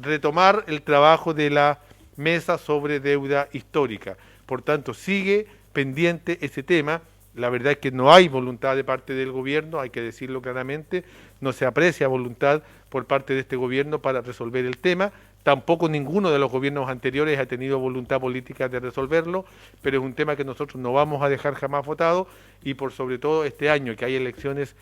retomar el trabajo de la mesa sobre deuda histórica. Por tanto, sigue pendiente ese tema. La verdad es que no hay voluntad de parte del gobierno, hay que decirlo claramente, no se aprecia voluntad por parte de este gobierno para resolver el tema, tampoco ninguno de los gobiernos anteriores ha tenido voluntad política de resolverlo, pero es un tema que nosotros no vamos a dejar jamás votado y por sobre todo este año que hay elecciones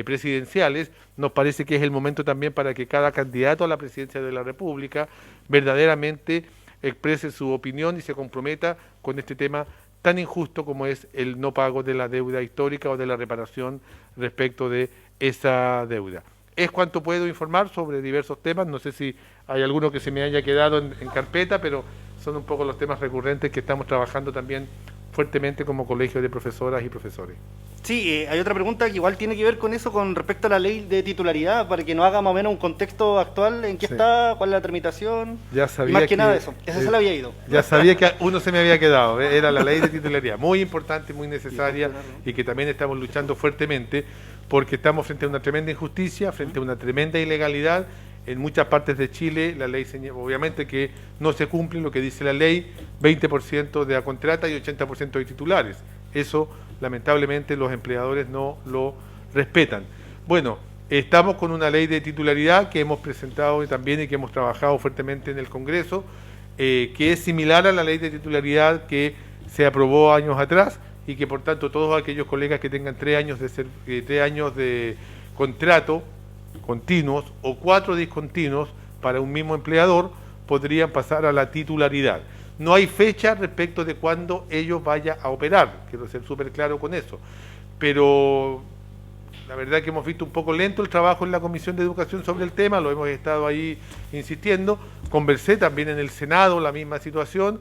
presidenciales, nos parece que es el momento también para que cada candidato a la presidencia de la República verdaderamente exprese su opinión y se comprometa con este tema tan injusto como es el no pago de la deuda histórica o de la reparación respecto de esa deuda. Es cuanto puedo informar sobre diversos temas, no sé si hay alguno que se me haya quedado en carpeta, pero son un poco los temas recurrentes que estamos trabajando también fuertemente como Colegio de Profesoras y Profesores. Sí, hay otra pregunta que igual tiene que ver con eso, con respecto a la ley de titularidad, para que nos haga más o menos un contexto actual, en qué está, cuál es la tramitación, ya sabía más que nada eso, ese se le había ido. Ya sabía que uno se me había quedado, era la ley de titularidad, muy importante, muy necesaria y que también estamos luchando fuertemente porque estamos frente a una tremenda injusticia, frente a una tremenda ilegalidad. En muchas partes de Chile la ley obviamente que no se cumple lo que dice la ley, 20% de contrata y 80% de titulares. Eso lamentablemente los empleadores no lo respetan. Bueno, estamos con una ley de titularidad que hemos presentado también y que hemos trabajado fuertemente en el Congreso, que es similar a la ley de titularidad que se aprobó años atrás, y que por tanto todos aquellos colegas que tengan 3 años de contrato continuos o 4 discontinuos para un mismo empleador podrían pasar a la titularidad. No hay fecha respecto de cuándo ellos vayan a operar, quiero ser súper claro con eso, pero la verdad que hemos visto un poco lento el trabajo en la Comisión de Educación sobre el tema, lo hemos estado ahí insistiendo, conversé también en el Senado la misma situación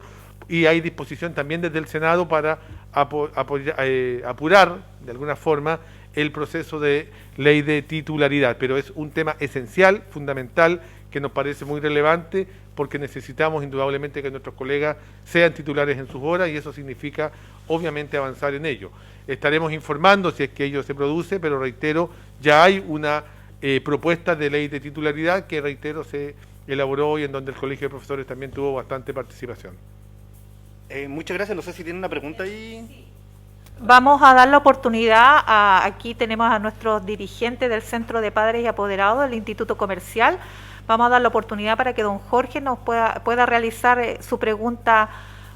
y hay disposición también desde el Senado para apurar de alguna forma el proceso de ley de titularidad, pero es un tema esencial, fundamental, que nos parece muy relevante porque necesitamos indudablemente que nuestros colegas sean titulares en sus horas y eso significa obviamente avanzar en ello. Estaremos informando si es que ello se produce, pero reitero, ya hay una propuesta de ley de titularidad que reitero se elaboró y en donde el Colegio de Profesores también tuvo bastante participación. Muchas gracias, no sé si tienen una pregunta ahí. Sí. Vamos a dar la oportunidad, aquí tenemos a nuestros dirigentes del Centro de Padres y Apoderados del Instituto Comercial. Vamos a dar la oportunidad para que don Jorge nos pueda realizar su pregunta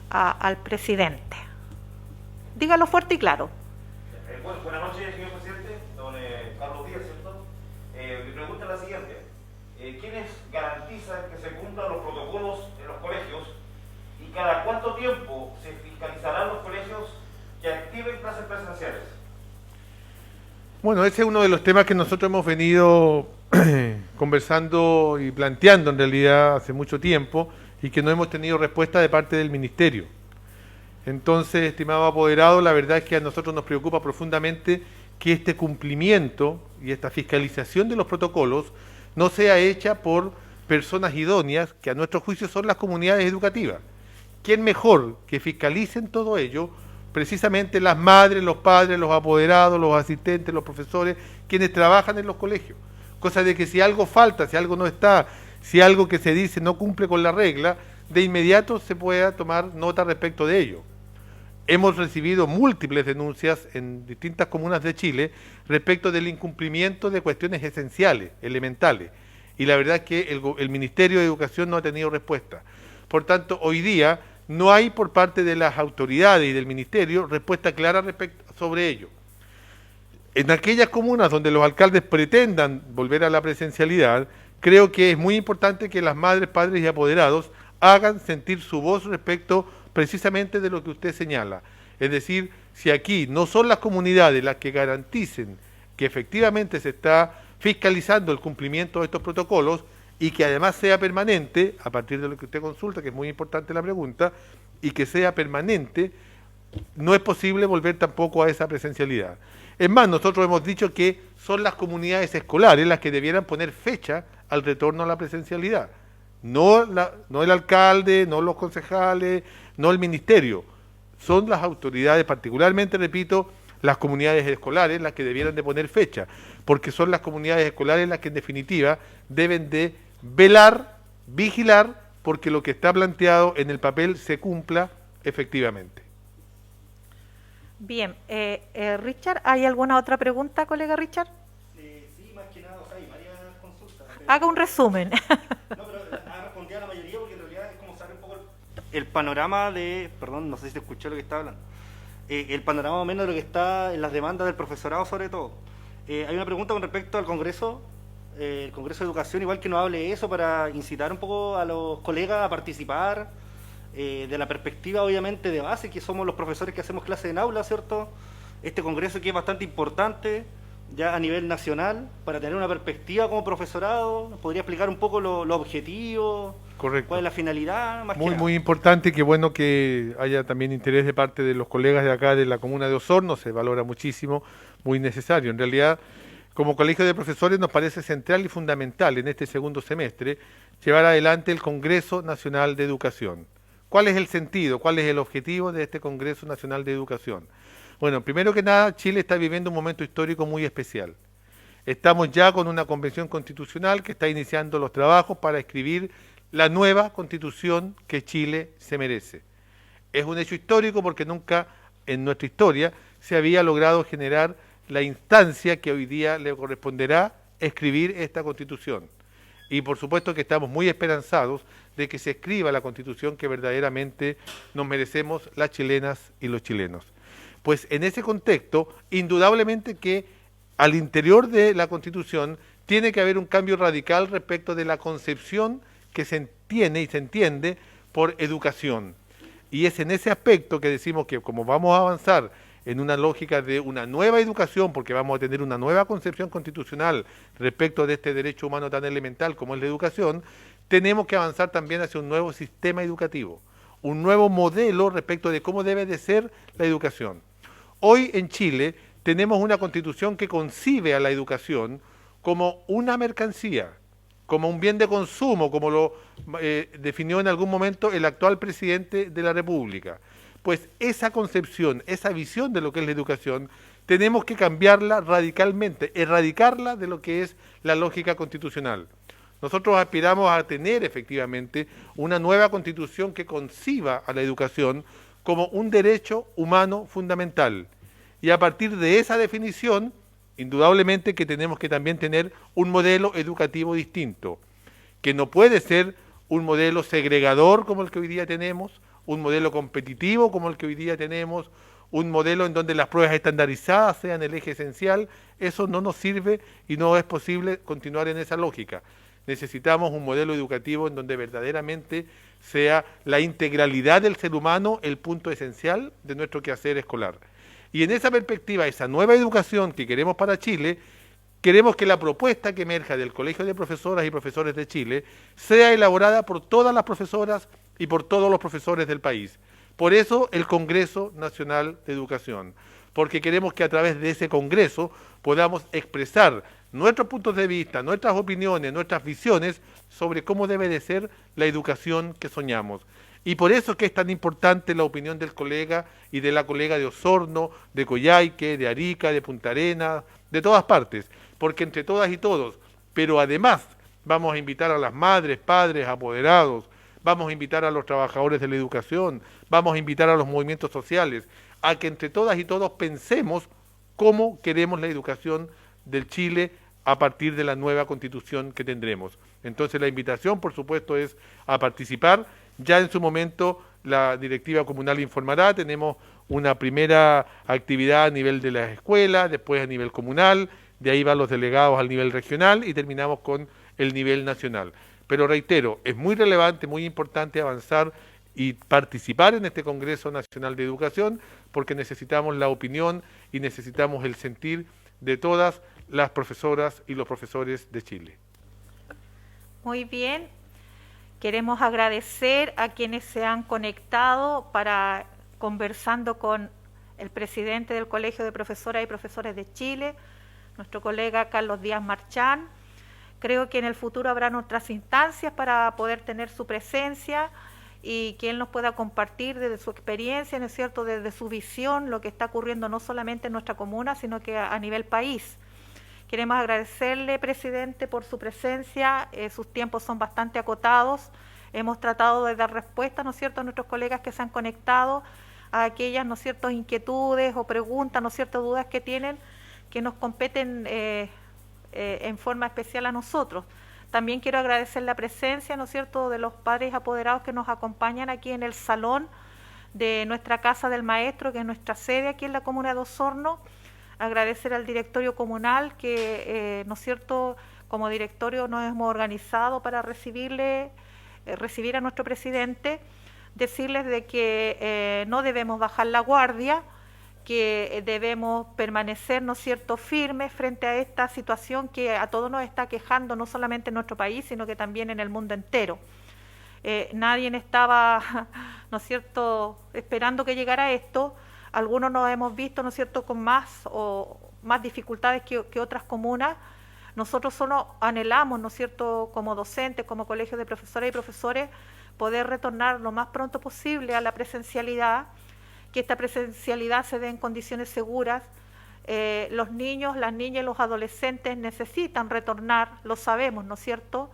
al presidente. Dígalo fuerte y claro. Bueno, buenas noches, señor presidente, don Carlos Díaz, ¿cierto? Mi pregunta es la siguiente. ¿Quiénes garantizan que se cumplan los protocolos en los colegios y cada cuánto tiempo se fiscalizarán los colegios que activen clases presenciales? Bueno, ese es uno de los temas que nosotros hemos venido conversando y planteando en realidad hace mucho tiempo y que no hemos tenido respuesta de parte del Ministerio. Entonces, estimado apoderado, la verdad es que a nosotros nos preocupa profundamente que este cumplimiento y esta fiscalización de los protocolos no sea hecha por personas idóneas, que a nuestro juicio son las comunidades educativas. ¿Quién mejor que fiscalicen todo ello? Precisamente las madres, los padres, los apoderados, los asistentes, los profesores, quienes trabajan en los colegios. Cosa de que si algo falta, si algo no está, si algo que se dice no cumple con la regla, de inmediato se pueda tomar nota respecto de ello. Hemos recibido múltiples denuncias en distintas comunas de Chile respecto del incumplimiento de cuestiones esenciales, elementales, y la verdad es que el Ministerio de Educación no ha tenido respuesta. Por tanto, hoy día no hay por parte de las autoridades y del Ministerio respuesta clara sobre ello. En aquellas comunas donde los alcaldes pretendan volver a la presencialidad, creo que es muy importante que las madres, padres y apoderados hagan sentir su voz respecto precisamente de lo que usted señala. Es decir, si aquí no son las comunidades las que garanticen que efectivamente se está fiscalizando el cumplimiento de estos protocolos y que además sea permanente, a partir de lo que usted consulta, que es muy importante la pregunta, y que sea permanente, no es posible volver tampoco a esa presencialidad. Es más, nosotros hemos dicho que son las comunidades escolares las que debieran poner fecha al retorno a la presencialidad. No el alcalde, no los concejales, no el ministerio. Son las autoridades, particularmente, repito, las comunidades escolares las que debieran de poner fecha, porque son las comunidades escolares las que en definitiva deben de velar, vigilar, porque lo que está planteado en el papel se cumpla efectivamente. Bien, Richard, ¿hay alguna otra pregunta, colega Richard? Sí, más que nada, o sea, hay varias consultas. Haga un resumen. No, pero respondí a la mayoría porque en realidad es como saber un poco el panorama de, perdón, no sé si se escuchó lo que estaba hablando, el panorama más o menos de lo que está en las demandas del profesorado sobre todo. Hay una pregunta con respecto al Congreso, el Congreso de Educación, igual que nos hable eso para incitar un poco a los colegas a participar, de la perspectiva obviamente de base, que somos los profesores que hacemos clases en aula, ¿cierto? Este Congreso que es bastante importante ya a nivel nacional, para tener una perspectiva como profesorado. ¿Nos podría explicar un poco los objetivos? Correcto. ¿Cuál es la finalidad? Muy importante, que bueno que haya también interés de parte de los colegas de acá de la comuna de Osorno, se valora muchísimo, muy necesario. En realidad, como colegio de profesores nos parece central y fundamental en este segundo semestre llevar adelante el Congreso Nacional de Educación. ¿Cuál es el sentido? ¿Cuál es el objetivo de este Congreso Nacional de Educación? Bueno, primero que nada, Chile está viviendo un momento histórico muy especial. Estamos ya con una convención constitucional que está iniciando los trabajos para escribir la nueva constitución que Chile se merece. Es un hecho histórico porque nunca en nuestra historia se había logrado generar la instancia que hoy día le corresponderá escribir esta constitución. Y por supuesto que estamos muy esperanzados de que se escriba la constitución que verdaderamente nos merecemos las chilenas y los chilenos. Pues en ese contexto, indudablemente que al interior de la Constitución tiene que haber un cambio radical respecto de la concepción que se tiene y se entiende por educación. Y es en ese aspecto que decimos que como vamos a avanzar en una lógica de una nueva educación, porque vamos a tener una nueva concepción constitucional respecto de este derecho humano tan elemental como es la educación, tenemos que avanzar también hacia un nuevo sistema educativo, un nuevo modelo respecto de cómo debe de ser la educación. Hoy en Chile tenemos una constitución que concibe a la educación como una mercancía, como un bien de consumo, como lo definió en algún momento el actual presidente de la República. Pues esa concepción, esa visión de lo que es la educación, tenemos que cambiarla radicalmente, erradicarla de lo que es la lógica constitucional. Nosotros aspiramos a tener efectivamente una nueva constitución que conciba a la educación como un derecho humano fundamental. Y a partir de esa definición, indudablemente que tenemos que también tener un modelo educativo distinto, que no puede ser un modelo segregador como el que hoy día tenemos, un modelo competitivo como el que hoy día tenemos, un modelo en donde las pruebas estandarizadas sean el eje esencial. Eso no nos sirve y no es posible continuar en esa lógica. Necesitamos un modelo educativo en donde verdaderamente sea la integralidad del ser humano el punto esencial de nuestro quehacer escolar. Y en esa perspectiva, esa nueva educación que queremos para Chile, queremos que la propuesta que emerja del Colegio de Profesoras y Profesores de Chile sea elaborada por todas las profesoras y por todos los profesores del país. Por eso el Congreso Nacional de Educación, porque queremos que a través de ese Congreso podamos expresar nuestros puntos de vista, nuestras opiniones, nuestras visiones sobre cómo debe de ser la educación que soñamos. Y por eso es que es tan importante la opinión del colega y de la colega de Osorno, de Coyhaique, de Arica, de Punta Arenas, de todas partes, porque entre todas y todos, pero además vamos a invitar a las madres, padres, apoderados, vamos a invitar a los trabajadores de la educación, vamos a invitar a los movimientos sociales, a que entre todas y todos pensemos cómo queremos la educación del Chile a partir de la nueva constitución que tendremos. Entonces la invitación, por supuesto, es a participar. Ya en su momento la directiva comunal informará, tenemos una primera actividad a nivel de las escuelas, después a nivel comunal, de ahí van los delegados al nivel regional y terminamos con el nivel nacional. Pero reitero, es muy relevante, muy importante avanzar y participar en este Congreso Nacional de Educación porque necesitamos la opinión y necesitamos el sentir de todas las profesoras y los profesores de Chile. Muy bien. Queremos agradecer a quienes se han conectado para conversando con el presidente del Colegio de Profesoras y Profesores de Chile, nuestro colega Carlos Díaz Marchán. Creo que en el futuro habrán otras instancias para poder tener su presencia y que él nos pueda compartir desde su experiencia, ¿no es cierto?, desde su visión, lo que está ocurriendo no solamente en nuestra comuna, sino que a nivel país. Queremos agradecerle, presidente, por su presencia. Sus tiempos son bastante acotados. Hemos tratado de dar respuesta, ¿no es cierto?, a nuestros colegas que se han conectado, a aquellas, ¿no es cierto?, inquietudes o preguntas, ¿no es cierto?, dudas que tienen, que nos competen en forma especial a nosotros. También quiero agradecer la presencia, ¿no es cierto?, de los padres apoderados que nos acompañan aquí en el salón de nuestra Casa del Maestro, que es nuestra sede aquí en la comuna de Osorno. Agradecer al directorio comunal que, ¿no es cierto?, como directorio nos hemos organizado para recibir a nuestro presidente, decirles de que no debemos bajar la guardia, que debemos permanecer, ¿no es cierto?, firmes frente a esta situación que a todos nos está quejando, no solamente en nuestro país, sino que también en el mundo entero. Nadie estaba, ¿no es cierto?, esperando que llegara esto. Algunos nos hemos visto, ¿no es cierto?, con más dificultades que otras comunas. Nosotros solo anhelamos, ¿no es cierto?, como docentes, como colegio de profesoras y profesores, poder retornar lo más pronto posible a la presencialidad, que esta presencialidad se dé en condiciones seguras. Los niños, las niñas y los adolescentes necesitan retornar, lo sabemos, ¿no es cierto?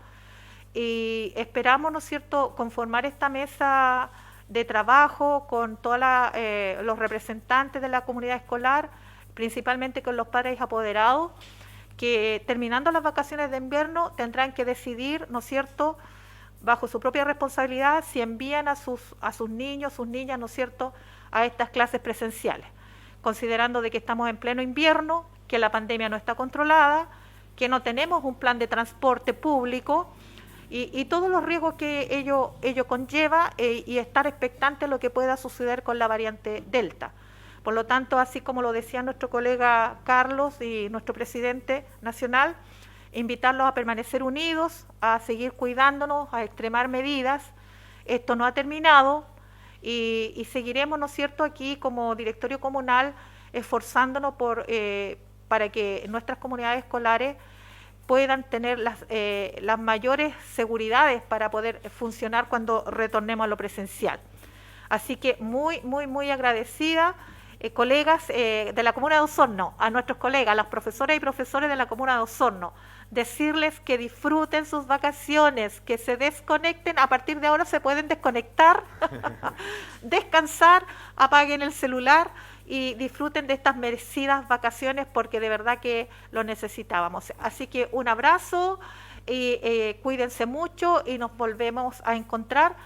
Y esperamos, ¿no es cierto?, conformar esta mesa de trabajo con todos los representantes de la comunidad escolar, principalmente con los padres apoderados, que terminando las vacaciones de invierno tendrán que decidir, ¿no es cierto?, bajo su propia responsabilidad, si envían a sus niños, sus niñas, ¿no es cierto?, a estas clases presenciales. considerando de que estamos en pleno invierno, que la pandemia no está controlada, que no tenemos un plan de transporte público y todos los riesgos que ello conlleva y estar expectante a lo que pueda suceder con la variante Delta. Por lo tanto, así como lo decía nuestro colega Carlos y nuestro presidente nacional, invitarlos a permanecer unidos, a seguir cuidándonos, a extremar medidas. Esto no ha terminado y seguiremos, ¿no es cierto?, aquí como directorio comunal esforzándonos para que nuestras comunidades escolares puedan tener las mayores seguridades para poder funcionar cuando retornemos a lo presencial. Así que muy agradecida, colegas de la comuna de Osorno, a nuestros colegas, a los profesores y profesores de la comuna de Osorno, decirles que disfruten sus vacaciones, que se desconecten, a partir de ahora se pueden desconectar, descansar, apaguen el celular y disfruten de estas merecidas vacaciones porque de verdad que lo necesitábamos. Así que un abrazo y cuídense mucho y nos volvemos a encontrar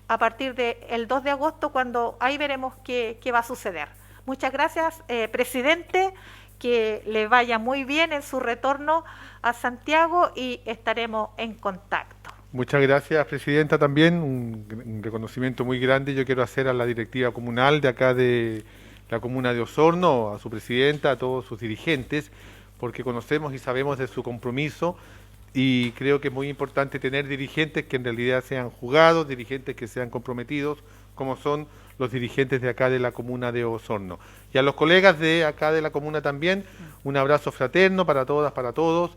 a partir del 2 de agosto cuando ahí veremos qué va a suceder. Muchas gracias, presidente, que le vaya muy bien en su retorno a Santiago y estaremos en contacto. Muchas gracias, presidenta, también un reconocimiento muy grande yo quiero hacer a la directiva comunal de acá de la comuna de Osorno, a su presidenta, a todos sus dirigentes, porque conocemos y sabemos de su compromiso y creo que es muy importante tener dirigentes que en realidad sean jugados, dirigentes que sean comprometidos, como son los dirigentes de acá de la comuna de Osorno. Y a los colegas de acá de la comuna también, un abrazo fraterno para todas, para todos.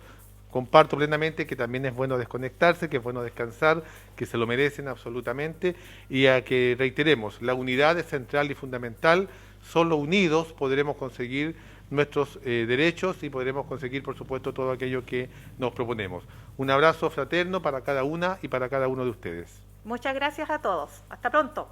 Comparto plenamente que también es bueno desconectarse, que es bueno descansar, que se lo merecen absolutamente, y a que reiteremos, la unidad es central y fundamental, solo unidos podremos conseguir nuestros derechos y podremos conseguir, por supuesto, todo aquello que nos proponemos. Un abrazo fraterno para cada una y para cada uno de ustedes. Muchas gracias a todos. Hasta pronto.